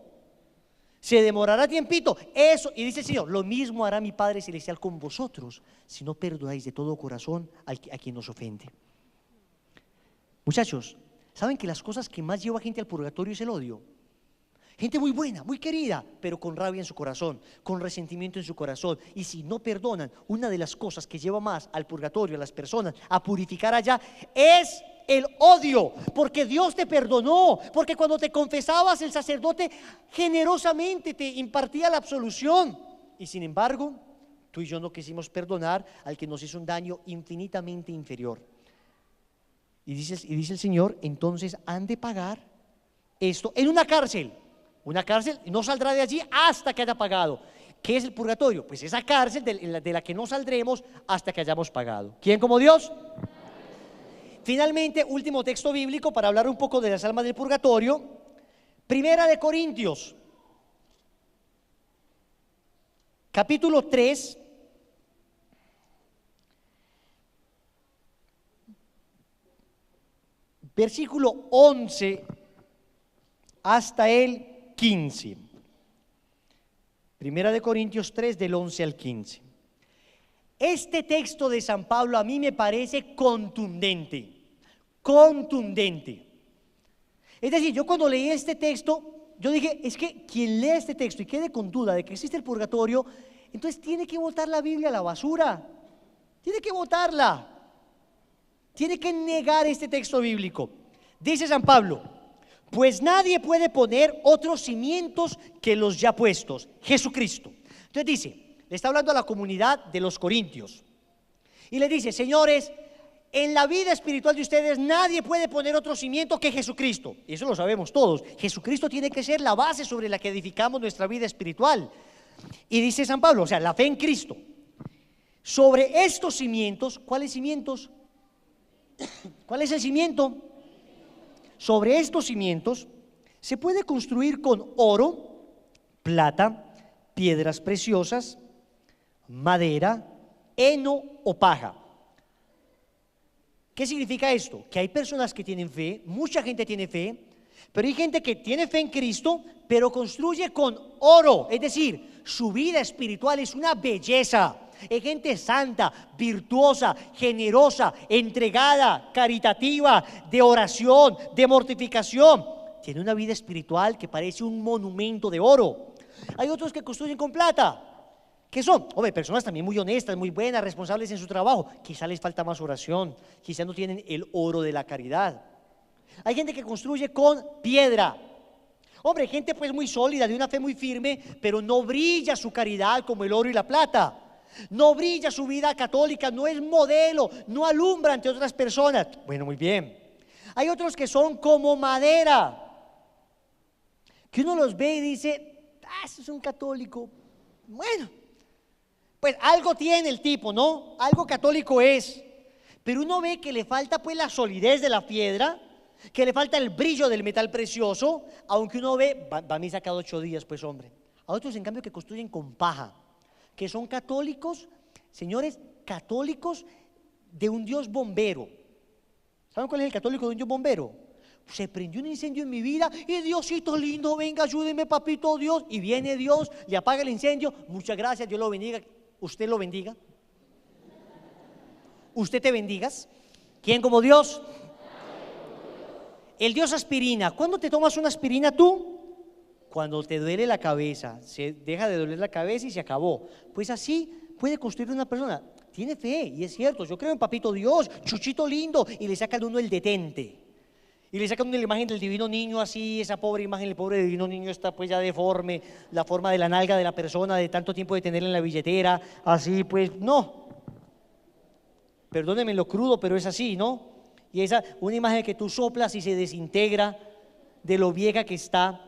se demorará tiempito. Eso, y dice el Señor, lo mismo hará mi Padre Celestial con vosotros, si no perdonáis de todo corazón a quien nos ofende. Muchachos, ¿saben que las cosas que más lleva a gente al purgatorio es el odio? Gente muy buena, muy querida, pero con rabia en su corazón, con resentimiento en su corazón. Y si no perdonan, una de las cosas que lleva más al purgatorio, a las personas, a purificar allá, es el odio, porque Dios te perdonó, porque cuando te confesabas el sacerdote generosamente te impartía la absolución, y sin embargo tú y yo no quisimos perdonar al que nos hizo un daño infinitamente inferior. Y dice el Señor, entonces han de pagar esto en una cárcel, y no saldrá de allí hasta que haya pagado. ¿Qué es el purgatorio? Pues esa cárcel de la que no saldremos hasta que hayamos pagado. ¿Quién como Dios? Finalmente, último texto bíblico para hablar un poco de las almas del purgatorio. Primera de Corintios, capítulo 3, versículo 11 hasta el 15. Primera de Corintios 3, del 11 al 15. Este texto de San Pablo a mí me parece contundente. Es decir, yo cuando leí este texto, yo dije, es que quien lee este texto y quede con duda de que existe el purgatorio, entonces tiene que botar la Biblia a la basura, tiene que botarla, tiene que negar este texto bíblico. Dice San Pablo, pues nadie puede poner otros cimientos que los ya puestos, Jesucristo. Entonces dice, le está hablando a la comunidad de los corintios y le dice, señores, en la vida espiritual de ustedes nadie puede poner otro cimiento que Jesucristo. Y eso lo sabemos todos. Jesucristo tiene que ser la base sobre la que edificamos nuestra vida espiritual. Y dice San Pablo, o sea, la fe en Cristo. Sobre estos cimientos, ¿cuáles cimientos? ¿Cuál es el cimiento? Sobre estos cimientos se puede construir con oro, plata, piedras preciosas, madera, heno o paja. ¿Qué significa esto? Que hay personas que tienen fe, mucha gente tiene fe, pero hay gente que tiene fe en Cristo, pero construye con oro, es decir, su vida espiritual es una belleza. Es gente santa, virtuosa, generosa, entregada, caritativa, de oración, de mortificación. Tiene una vida espiritual que parece un monumento de oro. Hay otros que construyen con plata. ¿Qué son? Hombre, personas también muy honestas, muy buenas, responsables en su trabajo. Quizá les falta más oración, quizá no tienen el oro de la caridad. Hay gente que construye con piedra. Hombre, gente pues muy sólida, de una fe muy firme, pero no brilla su caridad como el oro y la plata. No brilla su vida católica, no es modelo, no alumbra ante otras personas. Bueno, muy bien. Hay otros que son como madera, que uno los ve y dice, ah, ese es un católico, Bueno, pues algo tiene el tipo, ¿no? Algo católico es. Pero uno ve que le falta pues la solidez de la piedra, que le falta el brillo del metal precioso, aunque uno ve, va a misa cada 8 días, pues hombre. A otros en cambio que construyen con paja, que son católicos, señores, católicos de un Dios bombero. ¿Saben cuál es el católico de un Dios bombero? Se prendió un incendio en mi vida y Diosito lindo, venga, ayúdeme, papito Dios. Y viene Dios, le apaga el incendio. Muchas gracias, Dios lo bendiga. Usted lo bendiga. Usted te bendigas. ¿Quién como Dios? El Dios aspirina. ¿Cuándo te tomas una aspirina tú? Cuando te duele la cabeza. Se deja de doler la cabeza y se acabó. Pues así puede construir una persona. Tiene fe, y es cierto. Yo creo en papito Dios, Chuchito lindo. Y le sacan uno el detente. Y le sacan una imagen del divino niño así, esa pobre imagen, el pobre divino niño está pues ya deforme, la forma de la nalga de la persona, de tanto tiempo de tenerla en la billetera, así pues, no. Perdónenme lo crudo, pero es así, ¿no? Y esa, una imagen que tú soplas y se desintegra de lo vieja que está.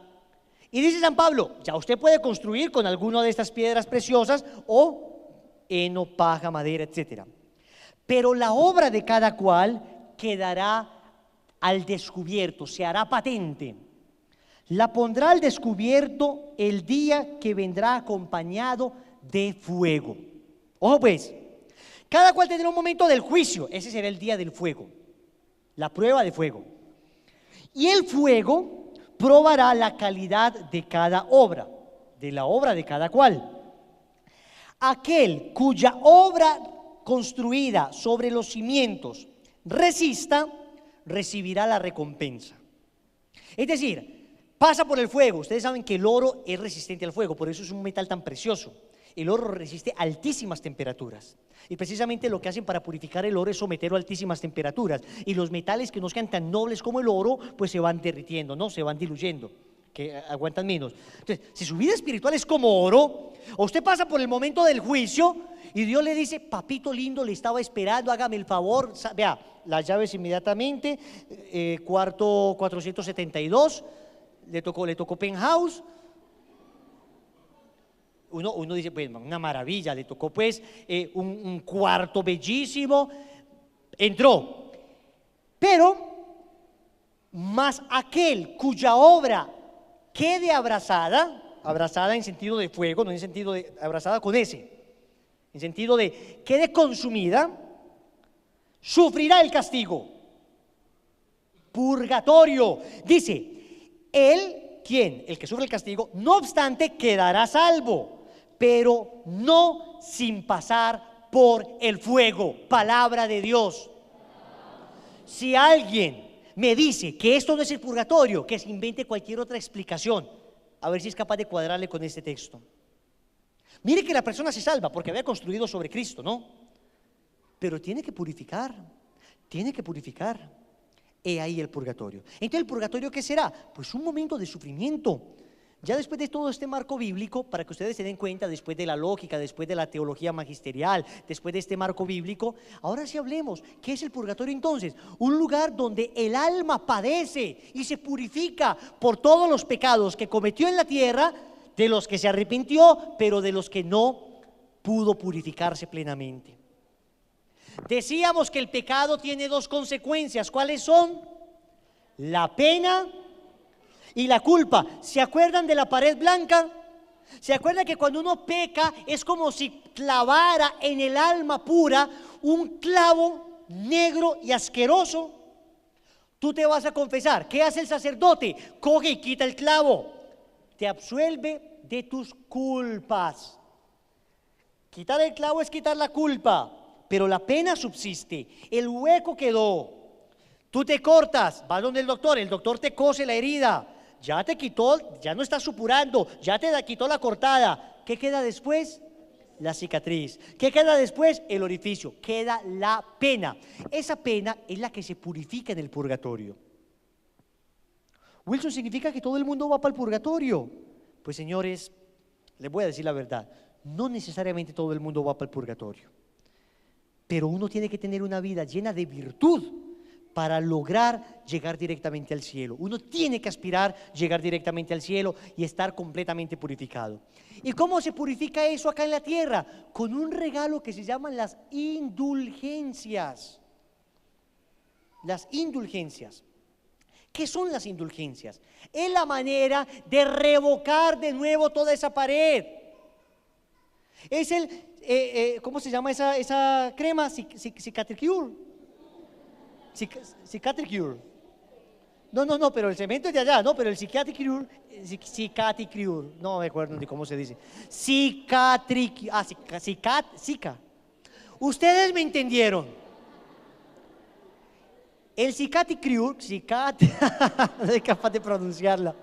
Y dice San Pablo, ya usted puede construir con alguna de estas piedras preciosas o heno, paja, madera, etc. Pero la obra de cada cual quedará al descubierto, se hará patente. La pondrá al descubierto el día que vendrá acompañado de fuego. Ojo pues, cada cual tendrá un momento del juicio, ese será el día del fuego, la prueba de fuego. Y el fuego probará la calidad de cada obra, de la obra de cada cual. Aquel cuya obra construida sobre los cimientos resista, recibirá la recompensa. Es decir, pasa por el fuego. Ustedes saben que el oro es resistente al fuego, por eso es un metal tan precioso. El oro resiste altísimas temperaturas. Y precisamente lo que hacen para purificar el oro es someterlo a altísimas temperaturas. Y los metales que no sean tan nobles como el oro, pues se van derritiendo, ¿no? Se van diluyendo, que aguantan menos. Entonces, si su vida espiritual es como oro, o usted pasa por el momento del juicio y Dios le dice, papito lindo, le estaba esperando, hágame el favor, vea, las llaves inmediatamente, cuarto 472, le tocó penthouse. Uno dice, pues una maravilla, le tocó pues un cuarto bellísimo, entró. Pero, más aquel cuya obra quede abrazada en sentido de fuego, no en sentido de abrazada con ese, en sentido de quede consumida, sufrirá el castigo. Purgatorio. Dice, él, ¿quién? El que sufre el castigo, no obstante, quedará salvo, pero no sin pasar por el fuego. Palabra de Dios. Si alguien me dice que esto no es el purgatorio, que se invente cualquier otra explicación, a ver si es capaz de cuadrarle con este texto. Mire que la persona se salva porque había construido sobre Cristo, ¿no? Pero tiene que purificar, tiene que purificar. He ahí el purgatorio. Entonces, ¿el purgatorio qué será? Pues un momento de sufrimiento. Ya después de todo este marco bíblico, para que ustedes se den cuenta, después de la lógica, después de la teología magisterial, después de este marco bíblico, ahora sí hablemos, ¿qué es el purgatorio entonces? Un lugar donde el alma padece y se purifica por todos los pecados que cometió en la tierra, de los que se arrepintió, pero de los que no pudo purificarse plenamente. Decíamos que el pecado tiene dos consecuencias. ¿Cuáles son? La pena y la culpa. ¿Se acuerdan de la pared blanca? ¿Se acuerdan que cuando uno peca es como si clavara en el alma pura un clavo negro y asqueroso? Tú te vas a confesar. ¿Qué hace el sacerdote? Coge y quita el clavo. Te absuelve de tus culpas. Quitar el clavo es quitar la culpa, pero la pena subsiste. El hueco quedó. Tú te cortas, vas donde el doctor te cose la herida. Ya te quitó, ya no estás supurando, ya te quitó la cortada. ¿Qué queda después? La cicatriz. ¿Qué queda después? El orificio. Queda la pena. Esa pena es la que se purifica en el purgatorio. Wilson, ¿significa que todo el mundo va para el purgatorio? Pues señores, les voy a decir la verdad, no necesariamente todo el mundo va para el purgatorio, pero uno tiene que tener una vida llena de virtud para lograr llegar directamente al cielo. Uno tiene que aspirar llegar directamente al cielo y estar completamente purificado. ¿Y cómo se purifica eso acá en la tierra? Con un regalo que se llaman las indulgencias. Las indulgencias. ¿Qué son las indulgencias? Es la manera de revocar de nuevo toda esa pared. Es el, ¿cómo se llama esa crema? Cicatricure. Cicatricure. No, pero el cemento es de allá, no, pero el cicatricure, no me acuerdo de cómo se dice. Cicatricure, cica. Ustedes me entendieron. El cicatricure, no soy capaz de pronunciarla.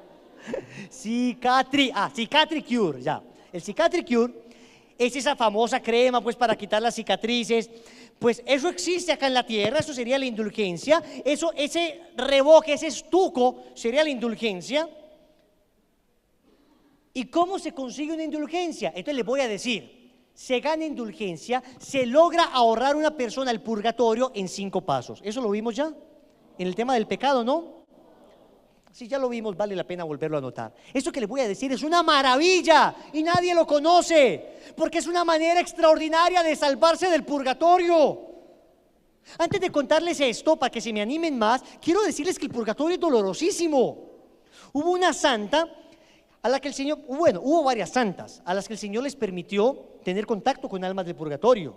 Cicatricure, ya. El cicatricure es esa famosa crema pues para quitar las cicatrices. Pues eso existe acá en la tierra, eso sería la indulgencia. Ese revoque, ese estuco sería la indulgencia. ¿Y cómo se consigue una indulgencia? Entonces les voy a decir, se gana indulgencia, se logra ahorrar una persona el purgatorio en 5 pasos. ¿Eso lo vimos ya? En el tema del pecado, ¿no? Si ya lo vimos, vale la pena volverlo a anotar. Esto que les voy a decir es una maravilla y nadie lo conoce, porque es una manera extraordinaria de salvarse del purgatorio. Antes de contarles esto, para que se me animen más, quiero decirles que el purgatorio es dolorosísimo. Hubo una santa a la que el Señor, hubo varias santas a las que el Señor les permitió tener contacto con almas del purgatorio.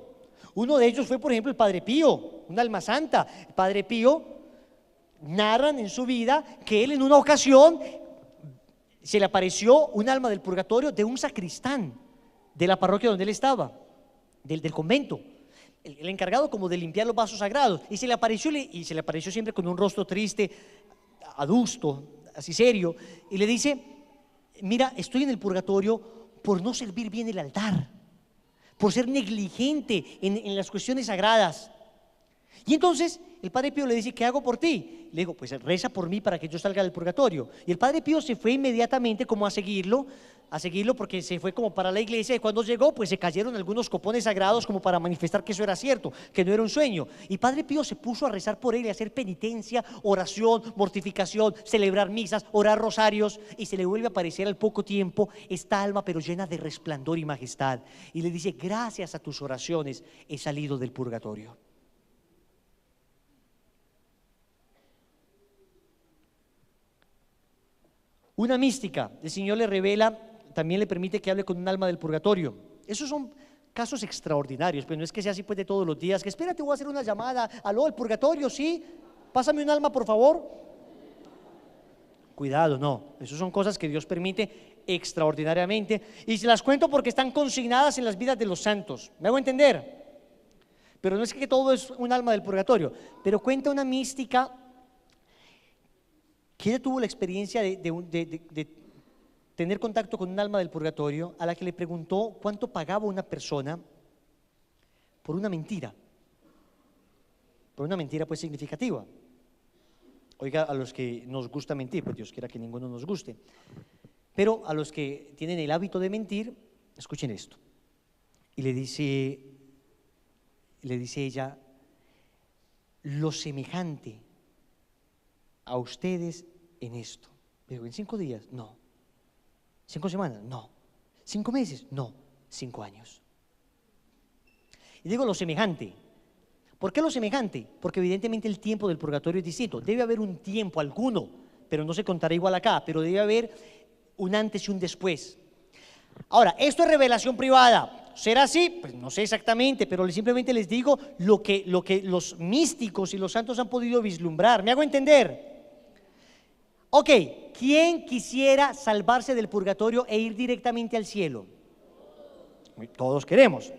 Uno de ellos fue, por ejemplo, el Padre Pío, un alma santa. El Padre Pío, narran en su vida que él en una ocasión se le apareció un alma del purgatorio de un sacristán de la parroquia donde él estaba, del convento, el encargado como de limpiar los vasos sagrados, y se le apareció siempre con un rostro triste, adusto, así serio, y le dice: mira, estoy en el purgatorio por no servir bien el altar, por ser negligente en las cuestiones sagradas. Y entonces el Padre Pío le dice: ¿qué hago por ti? Le digo: pues reza por mí para que yo salga del purgatorio. Y el Padre Pío se fue inmediatamente como a seguirlo porque se fue como para la iglesia, y cuando llegó pues se cayeron algunos copones sagrados como para manifestar que eso era cierto, que no era un sueño. Y Padre Pío se puso a rezar por él y a hacer penitencia, oración, mortificación, celebrar misas, orar rosarios, y se le vuelve a aparecer al poco tiempo esta alma pero llena de resplandor y majestad, y le dice: gracias a tus oraciones he salido del purgatorio. Una mística, el Señor le revela, también le permite que hable con un alma del purgatorio. Esos son casos extraordinarios, pero no es que sea así pues de todos los días, que espérate, voy a hacer una llamada, aló, el purgatorio, sí, pásame un alma por favor. Cuidado, no, esos son cosas que Dios permite extraordinariamente, y se las cuento porque están consignadas en las vidas de los santos, ¿me hago entender? Pero no es que todo es un alma del purgatorio, pero cuenta una mística que ella tuvo la experiencia de tener contacto con un alma del purgatorio, a la que le preguntó cuánto pagaba una persona por una mentira pues significativa. Oiga, a los que nos gusta mentir, pues Dios quiera que ninguno nos guste, pero a los que tienen el hábito de mentir, escuchen esto. Y le dice ella: lo semejante a ustedes en esto. Digo: ¿en 5 días? No. ¿5 semanas? No. ¿5 meses? No. 5 años. Y digo lo semejante. ¿Por qué lo semejante? Porque evidentemente el tiempo del purgatorio es distinto. Debe haber un tiempo alguno, pero no se contará igual acá, pero debe haber un antes y un después. Ahora, esto es revelación privada. ¿Será así? Pues no sé exactamente, pero simplemente les digo lo que los místicos y los santos han podido vislumbrar. ¿Me hago entender? Ok, ¿quién quisiera salvarse del purgatorio e ir directamente al cielo? Todos queremos.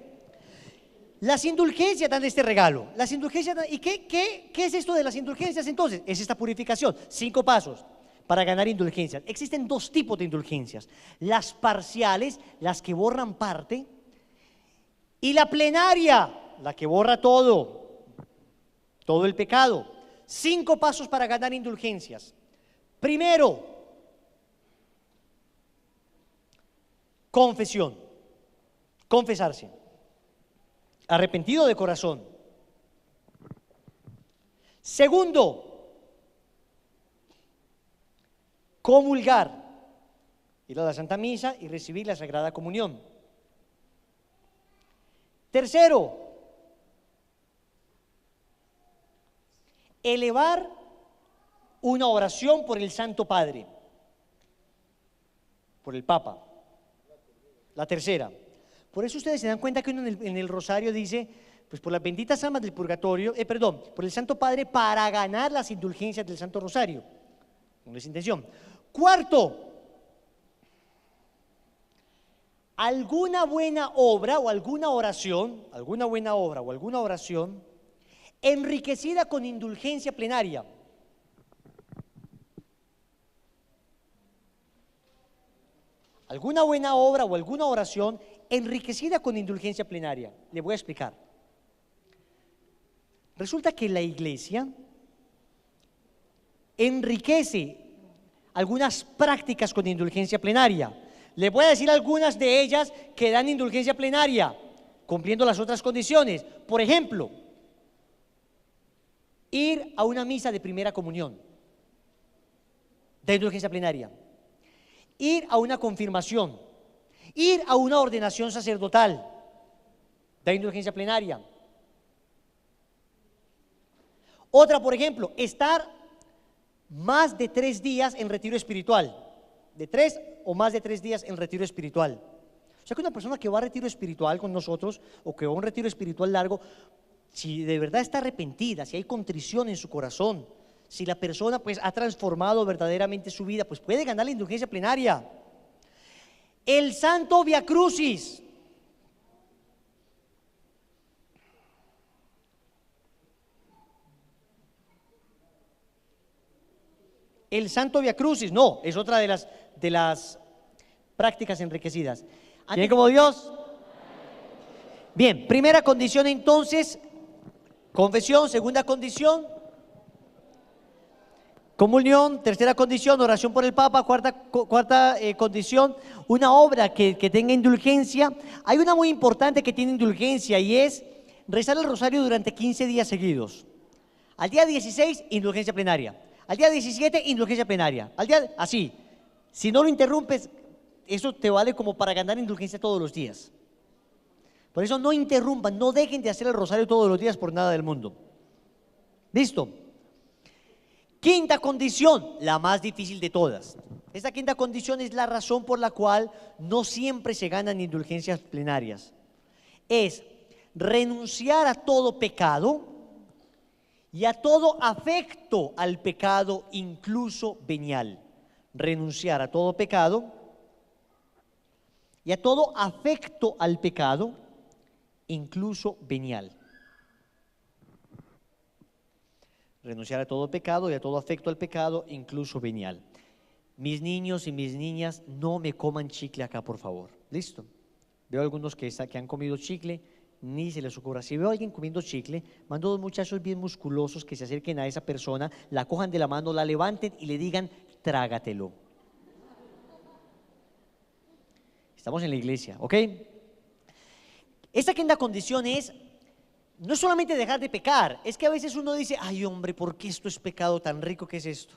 Las indulgencias dan este regalo. Las indulgencias dan, ¿y qué es esto de las indulgencias entonces? Es esta purificación. 5 pasos para ganar indulgencias. Existen 2 tipos de indulgencias: las parciales, las que borran parte, y la plenaria, la que borra todo el pecado. 5 pasos para ganar indulgencias. Primero, confesión, confesarse, arrepentido de corazón. Segundo, comulgar, ir a la Santa Misa y recibir la Sagrada Comunión. Tercero, elevar una oración por el Santo Padre, por el Papa. La tercera. Por eso ustedes se dan cuenta que uno en el rosario dice, pues por las benditas almas del purgatorio, por el Santo Padre, para ganar las indulgencias del Santo Rosario, con esa intención. Cuarto, alguna buena obra o alguna oración, enriquecida con indulgencia plenaria. Alguna buena obra o alguna oración enriquecida con indulgencia plenaria. Le voy a explicar. Resulta que la Iglesia enriquece algunas prácticas con indulgencia plenaria. Le voy a decir algunas de ellas que dan indulgencia plenaria, cumpliendo las otras condiciones. Por ejemplo, ir a una misa de primera comunión, de indulgencia plenaria. Ir a una confirmación, ir a una ordenación sacerdotal, de indulgencia plenaria. Otra, por ejemplo, estar más de 3 días en retiro espiritual, de 3 o más de 3 días en retiro espiritual. O sea que una persona que va a retiro espiritual con nosotros o que va a un retiro espiritual largo, si de verdad está arrepentida, si hay contrición en su corazón, si la persona pues ha transformado verdaderamente su vida, pues puede ganar la indulgencia plenaria. El Santo Via Crucis. El Santo Via Crucis, no, es otra de las prácticas enriquecidas. ¿Tiene como Dios? Bien, primera condición entonces, confesión. Segunda condición, comunión. Tercera condición, oración por el Papa. Cuarta condición, una obra que tenga indulgencia. Hay una muy importante que tiene indulgencia y es rezar el rosario durante 15 días seguidos. Al día 16, indulgencia plenaria. Al día 17, indulgencia plenaria. Así, si no lo interrumpes, eso te vale como para ganar indulgencia todos los días. Por eso no interrumpan, no dejen de hacer el rosario todos los días por nada del mundo. ¿Listo? Quinta condición, la más difícil de todas. Esta quinta condición es la razón por la cual no siempre se ganan indulgencias plenarias. Es renunciar a todo pecado y a todo afecto al pecado, incluso venial. Renunciar a todo pecado y a todo afecto al pecado, incluso venial. Renunciar a todo pecado y a todo afecto al pecado, incluso venial. Mis niños y mis niñas, no me coman chicle acá, por favor. ¿Listo? Veo algunos que han comido chicle, ni se les ocurra. Si veo a alguien comiendo chicle, mando 2 muchachos bien musculosos que se acerquen a esa persona, la cojan de la mano, la levanten y le digan, trágatelo. Estamos en la iglesia, ¿ok? Esta quinta condición no es solamente dejar de pecar, es que a veces uno dice, ay hombre, ¿por qué esto es pecado tan rico que es esto?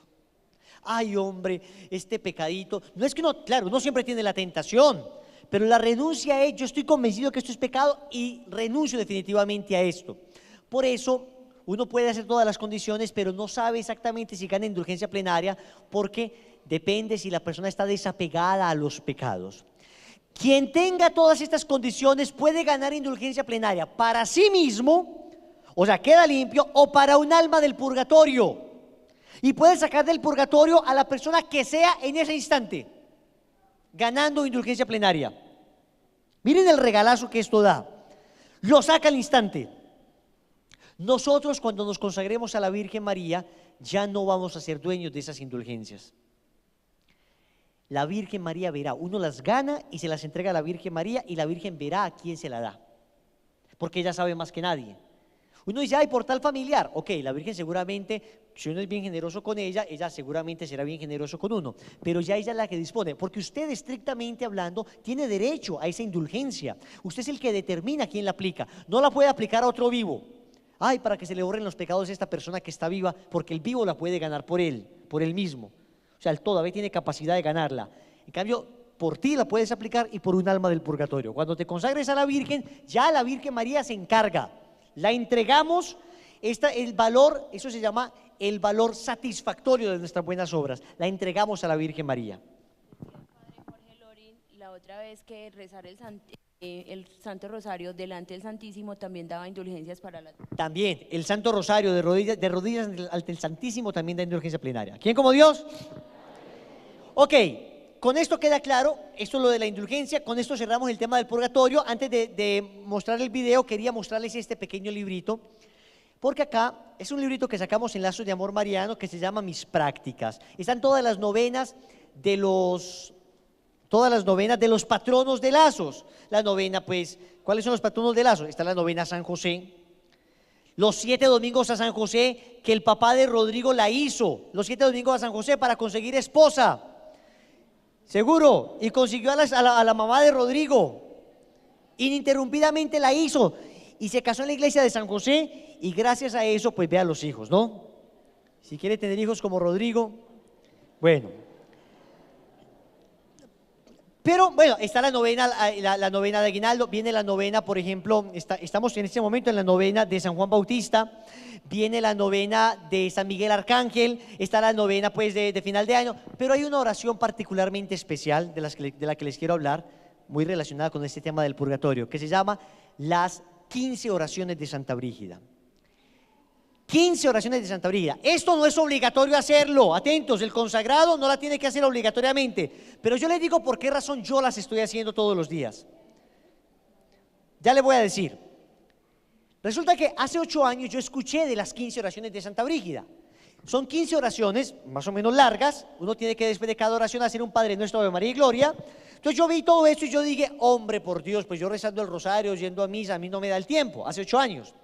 Ay hombre, este pecadito. No es que uno, claro, uno siempre tiene la tentación, pero la renuncia es, yo estoy convencido que esto es pecado y renuncio definitivamente a esto. Por eso uno puede hacer todas las condiciones, pero no sabe exactamente si gana indulgencia plenaria, porque depende si la persona está desapegada a los pecados. Quien tenga todas estas condiciones puede ganar indulgencia plenaria para sí mismo, o sea, queda limpio, o para un alma del purgatorio. Y puede sacar del purgatorio a la persona que sea en ese instante, ganando indulgencia plenaria. Miren el regalazo que esto da. Lo saca al instante. Nosotros, cuando nos consagremos a la Virgen María, ya no vamos a ser dueños de esas indulgencias. La Virgen María verá, uno las gana y se las entrega a la Virgen María y la Virgen verá a quién se la da, porque ella sabe más que nadie. Uno dice, ay, por tal familiar, ok, la Virgen seguramente, si uno es bien generoso con ella, ella seguramente será bien generoso con uno, pero ya ella es la que dispone, porque usted estrictamente hablando tiene derecho a esa indulgencia. Usted es el que determina quién la aplica, no la puede aplicar a otro vivo. Ay, para que se le borren los pecados a esta persona que está viva, porque el vivo la puede ganar por él mismo. O sea, él todavía tiene capacidad de ganarla. En cambio, por ti la puedes aplicar y por un alma del purgatorio. Cuando te consagres a la Virgen, ya la Virgen María se encarga. La entregamos, el valor, eso se llama el valor satisfactorio de nuestras buenas obras. La entregamos a la Virgen María. Padre Jorge Lorin, la otra vez que rezar el Santo Rosario delante del Santísimo también daba indulgencias para la... También, el Santo Rosario de rodillas ante el Santísimo también da indulgencia plenaria. ¿Quién como Dios? Ok, con esto queda claro, esto es lo de la indulgencia, con esto cerramos el tema del purgatorio. Antes de mostrar el video, quería mostrarles este pequeño librito, porque acá es un librito que sacamos en Lazos de Amor Mariano que se llama Mis Prácticas. Están todas las novenas de los patronos de Lazos. La novena, pues, ¿cuáles son los patronos de Lazos? Está la novena a San José, los 7 domingos a San José, que el papá de Rodrigo la hizo, los 7 domingos a San José para conseguir esposa, seguro, y consiguió a la mamá de Rodrigo, ininterrumpidamente la hizo, y se casó en la iglesia de San José, y gracias a eso, pues vea los hijos, ¿no? Si quiere tener hijos como Rodrigo, bueno. Pero bueno, está la novena de Aguinaldo, viene la novena, por ejemplo, estamos en este momento en la novena de San Juan Bautista, viene la novena de San Miguel Arcángel, está la novena pues de final de año, pero hay una oración particularmente especial de la que les quiero hablar, muy relacionada con este tema del purgatorio, que se llama las 15 oraciones de Santa Brígida. 15 oraciones de Santa Brígida. Esto no es obligatorio hacerlo, atentos, el consagrado no la tiene que hacer obligatoriamente, pero yo les digo por qué razón yo las estoy haciendo todos los días. Ya le voy a decir. Resulta que hace 8 años yo escuché de las 15 oraciones de Santa Brígida. Son 15 oraciones, más o menos largas, uno tiene que después de cada oración hacer un Padre Nuestro, Ave María y Gloria. Entonces yo vi todo esto y yo dije, hombre, por Dios, pues yo rezando el rosario, yendo a misa, a mí no me da el tiempo, hace 8 años.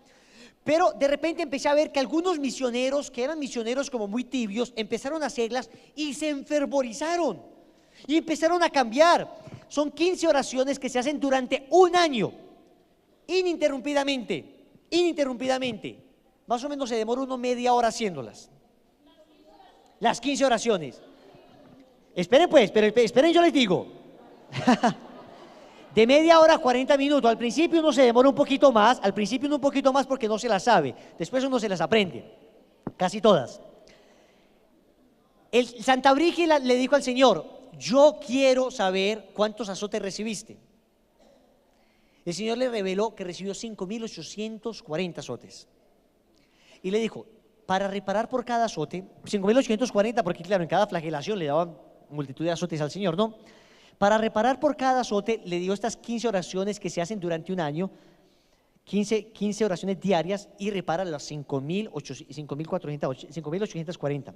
Pero de repente empecé a ver que algunos misioneros, que eran misioneros como muy tibios, empezaron a hacerlas y se enfervorizaron y empezaron a cambiar. Son 15 oraciones que se hacen durante un año, ininterrumpidamente, más o menos se demora uno media hora haciéndolas. Las 15 oraciones. Esperen pues, pero esperen, yo les digo. De media hora a 40 minutos, al principio uno se demora un poquito más, porque no se las sabe, después uno se las aprende, casi todas. Santa Brígida le dijo al Señor, yo quiero saber cuántos azotes recibiste. El Señor le reveló que recibió 5.840 azotes. Y le dijo, para reparar por cada azote, 5.840, porque claro, en cada flagelación le daban multitud de azotes al Señor, ¿no? Para reparar por cada azote, le dio estas 15 oraciones que se hacen durante un año, 15 oraciones diarias, y repara las 5.440.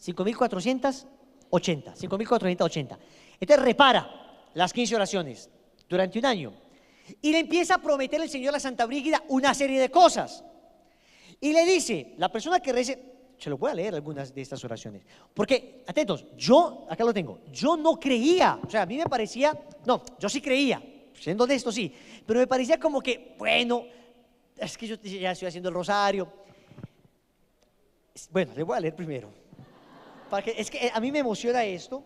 5.480. Entonces repara las 15 oraciones durante un año. Y le empieza a prometer el Señor a Santa Brígida una serie de cosas. Y le dice, la persona que rece, se lo voy a leer algunas de estas oraciones, porque, atentos, acá lo tengo, yo no creía, o sea, a mí me parecía, no, yo sí creía, siendo honesto sí, pero me parecía como que, bueno, es que yo ya estoy haciendo el rosario. Bueno, le voy a leer primero, porque es que a mí me emociona esto.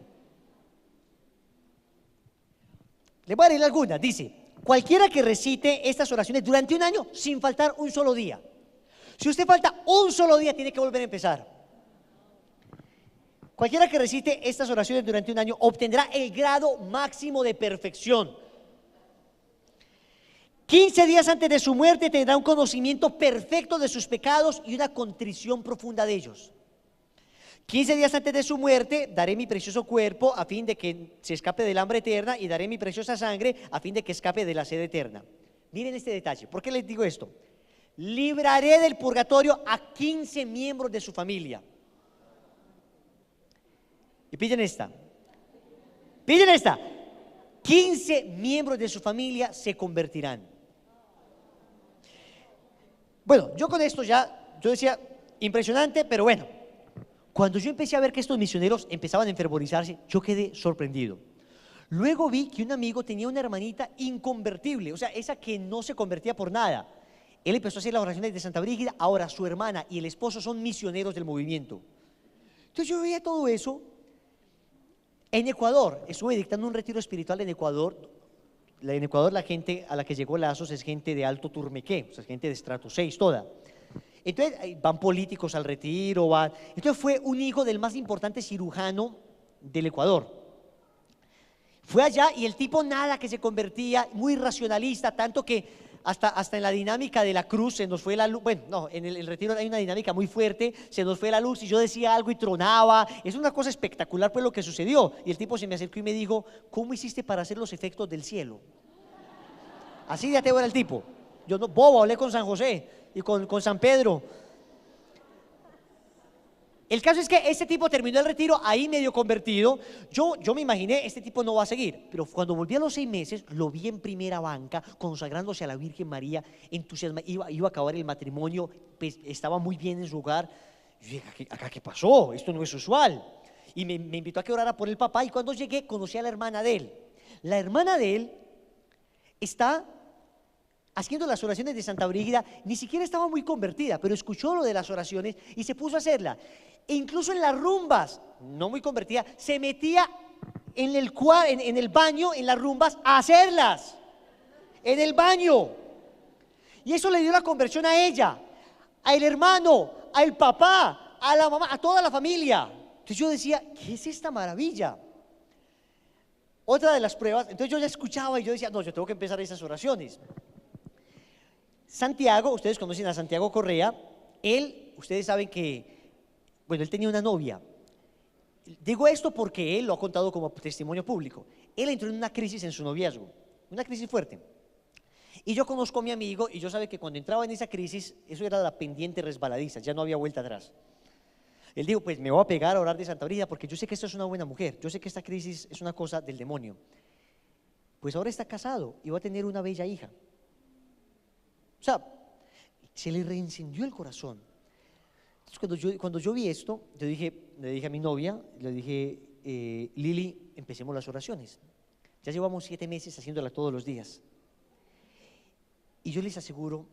Le voy a leer algunas, dice, cualquiera que recite estas oraciones durante un año sin faltar un solo día. Si usted falta un solo día, tiene que volver a empezar. Cualquiera que recite estas oraciones durante un año obtendrá el grado máximo de perfección. 15 días antes de su muerte tendrá un conocimiento perfecto de sus pecados y una contrición profunda de ellos. 15 días antes de su muerte daré mi precioso cuerpo a fin de que se escape del hambre eterna, y daré mi preciosa sangre a fin de que escape de la sed eterna. Miren este detalle. ¿Por qué les digo esto? Libraré del purgatorio a 15 miembros de su familia. Y pillen esta. 15 miembros de su familia se convertirán. Bueno, yo con esto yo decía, impresionante, pero bueno, cuando yo empecé a ver que estos misioneros empezaban a enfervorizarse, yo quedé sorprendido. Luego vi que un amigo tenía una hermanita inconvertible, o sea, esa que no se convertía por nada. Él empezó a hacer las oraciones de Santa Brígida. Ahora su hermana y el esposo son misioneros del movimiento. Entonces yo veía todo eso. En Ecuador, estuve dictando un retiro espiritual en Ecuador. En Ecuador la gente a la que llegó Lazos es gente de alto turmequé, o sea, gente de estrato 6 toda. Entonces van políticos al retiro, van. Entonces fue un hijo del más importante cirujano del Ecuador. Fue allá y el tipo nada que se convertía, muy racionalista, tanto que hasta en la dinámica de la cruz se nos fue la luz. Bueno, no, en el retiro hay una dinámica muy fuerte, se nos fue la luz y yo decía algo y tronaba. Es una cosa espectacular pues lo que sucedió. Y el tipo se me acercó y me dijo, ¿cómo hiciste para hacer los efectos del cielo? Así de ateo era el tipo. Yo no, bobo, hablé con San José y con San Pedro. El caso es que este tipo terminó el retiro ahí medio convertido. Yo me imaginé, este tipo no va a seguir. Pero cuando volví a los 6 meses, lo vi en primera banca, consagrándose a la Virgen María, entusiasmado, iba a acabar el matrimonio, pues, estaba muy bien en su hogar. Yo dije, ¿acá qué pasó? Esto no es usual. Y me invitó a que orara por el papá, y cuando llegué conocí a la hermana de él. La hermana de él está haciendo las oraciones de Santa Brígida, ni siquiera estaba muy convertida, pero escuchó lo de las oraciones y se puso a hacerla. E incluso en las rumbas, no muy convertida, se metía en el baño, en las rumbas, a hacerlas, en el baño. Y eso le dio la conversión a ella, al hermano, al papá, a la mamá, a toda la familia. Entonces yo decía, ¿qué es esta maravilla? Otra de las pruebas, entonces yo ya escuchaba y yo decía, no, yo tengo que empezar esas oraciones. Santiago, ustedes conocen a Santiago Correa, ustedes saben que, bueno, él tenía una novia. Digo esto porque él lo ha contado como testimonio público. Él entró en una crisis en su noviazgo, una crisis fuerte. Y yo conozco a mi amigo y yo sabe que cuando entraba en esa crisis, eso era la pendiente resbaladiza, ya no había vuelta atrás. Él dijo, pues me voy a pegar a orar de Santa Brígida porque yo sé que esta es una buena mujer, yo sé que esta crisis es una cosa del demonio. Pues ahora está casado y va a tener una bella hija. O sea, se le reencendió el corazón. Entonces, cuando yo vi esto, le dije a mi novia, le dije, Lili, empecemos las oraciones. Ya llevamos 7 meses haciéndolas todos los días. Y yo les aseguro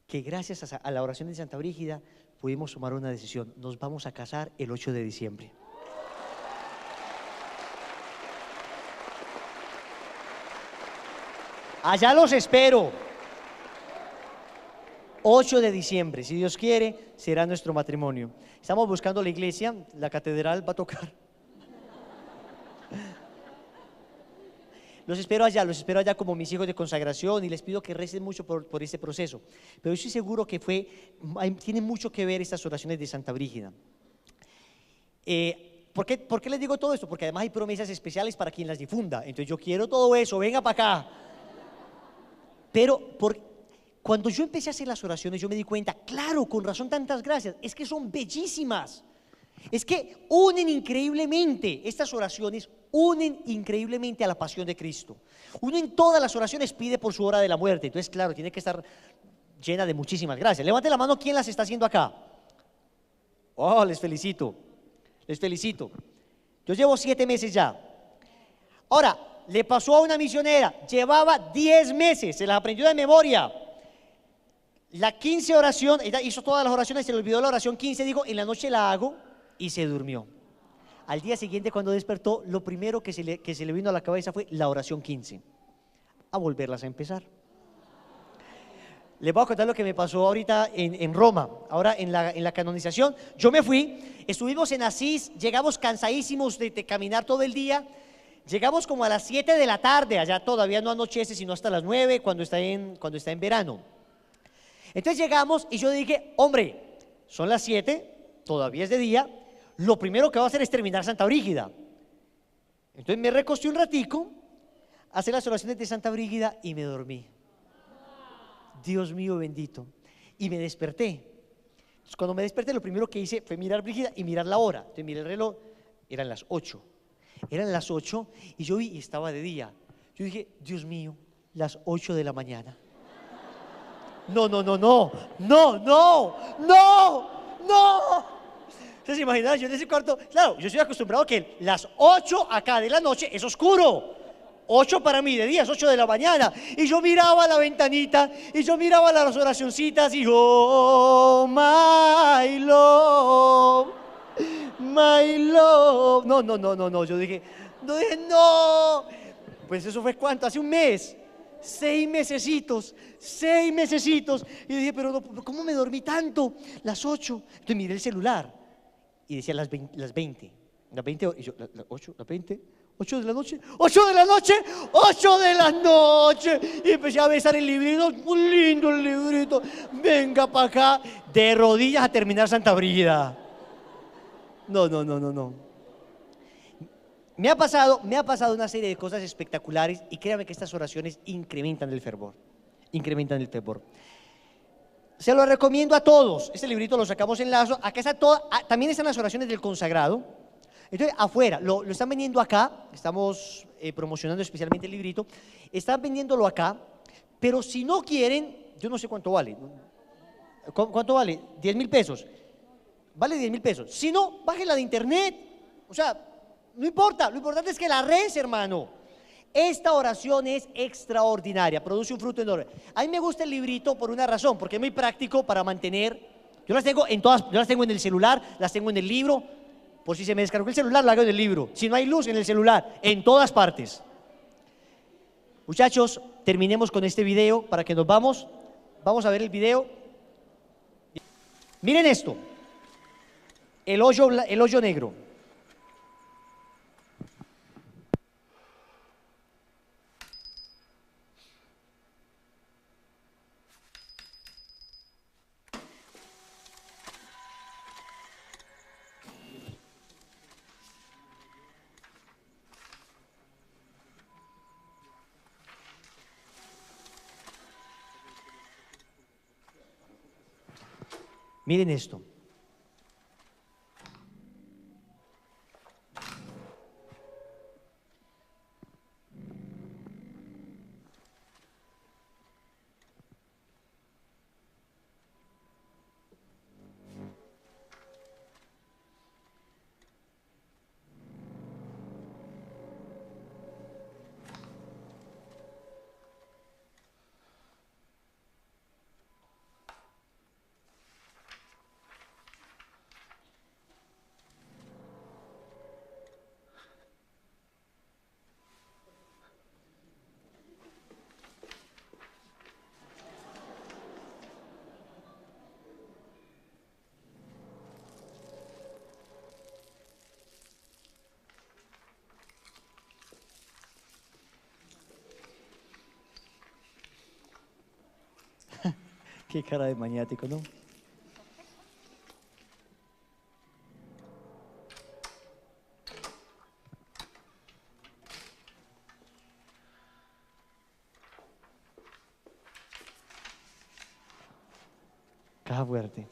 que gracias a la oración de Santa Brígida pudimos tomar una decisión. Nos vamos a casar el 8 de diciembre. Allá los espero. 8 de diciembre, si Dios quiere, será nuestro matrimonio. Estamos buscando la iglesia, la catedral va a tocar. Los espero allá como mis hijos de consagración y les pido que recen mucho por este proceso. Pero yo estoy seguro que tiene mucho que ver estas oraciones de Santa Brígida. ¿Por qué les digo todo esto? Porque además hay promesas especiales para quien las difunda. Entonces yo quiero todo eso, venga para acá. Pero cuando yo empecé a hacer las oraciones, yo me di cuenta, claro, con razón tantas gracias, es que son bellísimas. Es que unen increíblemente, estas oraciones unen increíblemente a la pasión de Cristo. Uno en todas las oraciones pide por su hora de la muerte, entonces claro, tiene que estar llena de muchísimas gracias. Levante la mano, ¿quién las está haciendo acá? Oh, les felicito, les felicito. Yo llevo 7 meses ya. Ahora, le pasó a una misionera, llevaba 10 meses, se las aprendió de memoria. La 15 oración, ella hizo todas las oraciones, se le olvidó la oración 15, dijo, en la noche la hago, y se durmió. Al día siguiente, cuando despertó, lo primero que se le vino a la cabeza fue la oración 15, a volverlas a empezar. Les voy a contar lo que me pasó ahorita en Roma, ahora en la canonización. Yo me fui, estuvimos en Asís, llegamos cansadísimos de caminar todo el día. Llegamos como a las 7 de la tarde, allá todavía no anochece sino hasta las 9 cuando está en verano. Entonces llegamos y yo dije, hombre, son las 7, todavía es de día, lo primero que voy a hacer es terminar Santa Brígida. Entonces me recosté un ratico, hacer las oraciones de Santa Brígida y me dormí. Dios mío bendito. Y me desperté. Entonces cuando me desperté lo primero que hice fue mirar Brígida y mirar la hora. Entonces miré el reloj, eran las 8. Eran las 8 y yo vi y estaba de día. Yo dije, Dios mío, las 8 de la mañana. No. ¿Se imaginan? Yo en ese cuarto, claro, yo estoy acostumbrado a que las 8 acá de la noche es oscuro. 8 para mí, de días, 8 de la mañana. Y yo miraba la ventanita, y yo miraba las oracioncitas, y oh, my love, my love. No, yo dije, no. Pues eso fue ¿cuánto? Hace un mes. 6 mesecitos. Y dije, pero no, ¿cómo me dormí tanto? Las 8. Entonces miré el celular y decía las 20. Y yo, las 8, las 20, 8 de la noche, 8 de la noche, 8 de la noche. Y empecé a besar el librito, muy lindo el librito. Venga para acá, de rodillas a terminar Santa Brígida. No. Me ha pasado una serie de cosas espectaculares y créanme que estas oraciones incrementan el fervor. Se lo recomiendo a todos. Este librito lo sacamos en Lazo. Acá está también están las oraciones del consagrado. Entonces, afuera, lo están vendiendo acá. Estamos promocionando especialmente el librito. Están vendiéndolo acá. Pero si no quieren, yo no sé cuánto vale. ¿Cuánto vale? 10.000 pesos. Vale 10.000 pesos. Si no, bájela de internet. O sea, no importa. Lo importante es que la reza, hermano. Esta oración es extraordinaria, produce un fruto enorme. A mí me gusta el librito por una razón, porque es muy práctico para mantener. Yo las tengo en todas, yo las tengo en el celular, las tengo en el libro. Por si se me descargó el celular, lo hago en el libro. Si no hay luz, en el celular, en todas partes. Muchachos, terminemos con este video para que nos vamos. Vamos a ver el video. Miren esto. El hoyo negro. Miren esto. Qué cara de maniático, ¿no? Caja fuerte.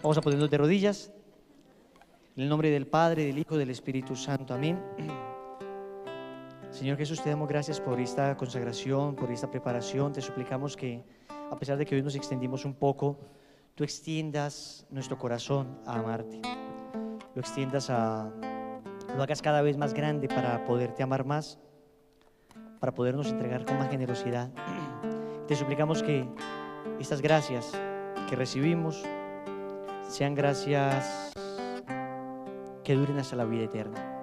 Vamos a ponernos de rodillas. En el nombre del Padre, del Hijo, del Espíritu Santo. Amén. Señor Jesús, te damos gracias por esta consagración, por esta preparación. Te suplicamos que, a pesar de que hoy nos extendimos un poco, tú extiendas nuestro corazón a amarte. Lo extiendas lo hagas cada vez más grande para poderte amar más, para podernos entregar con más generosidad. Te suplicamos que estas gracias que recibimos sean gracias que duren hasta la vida eterna.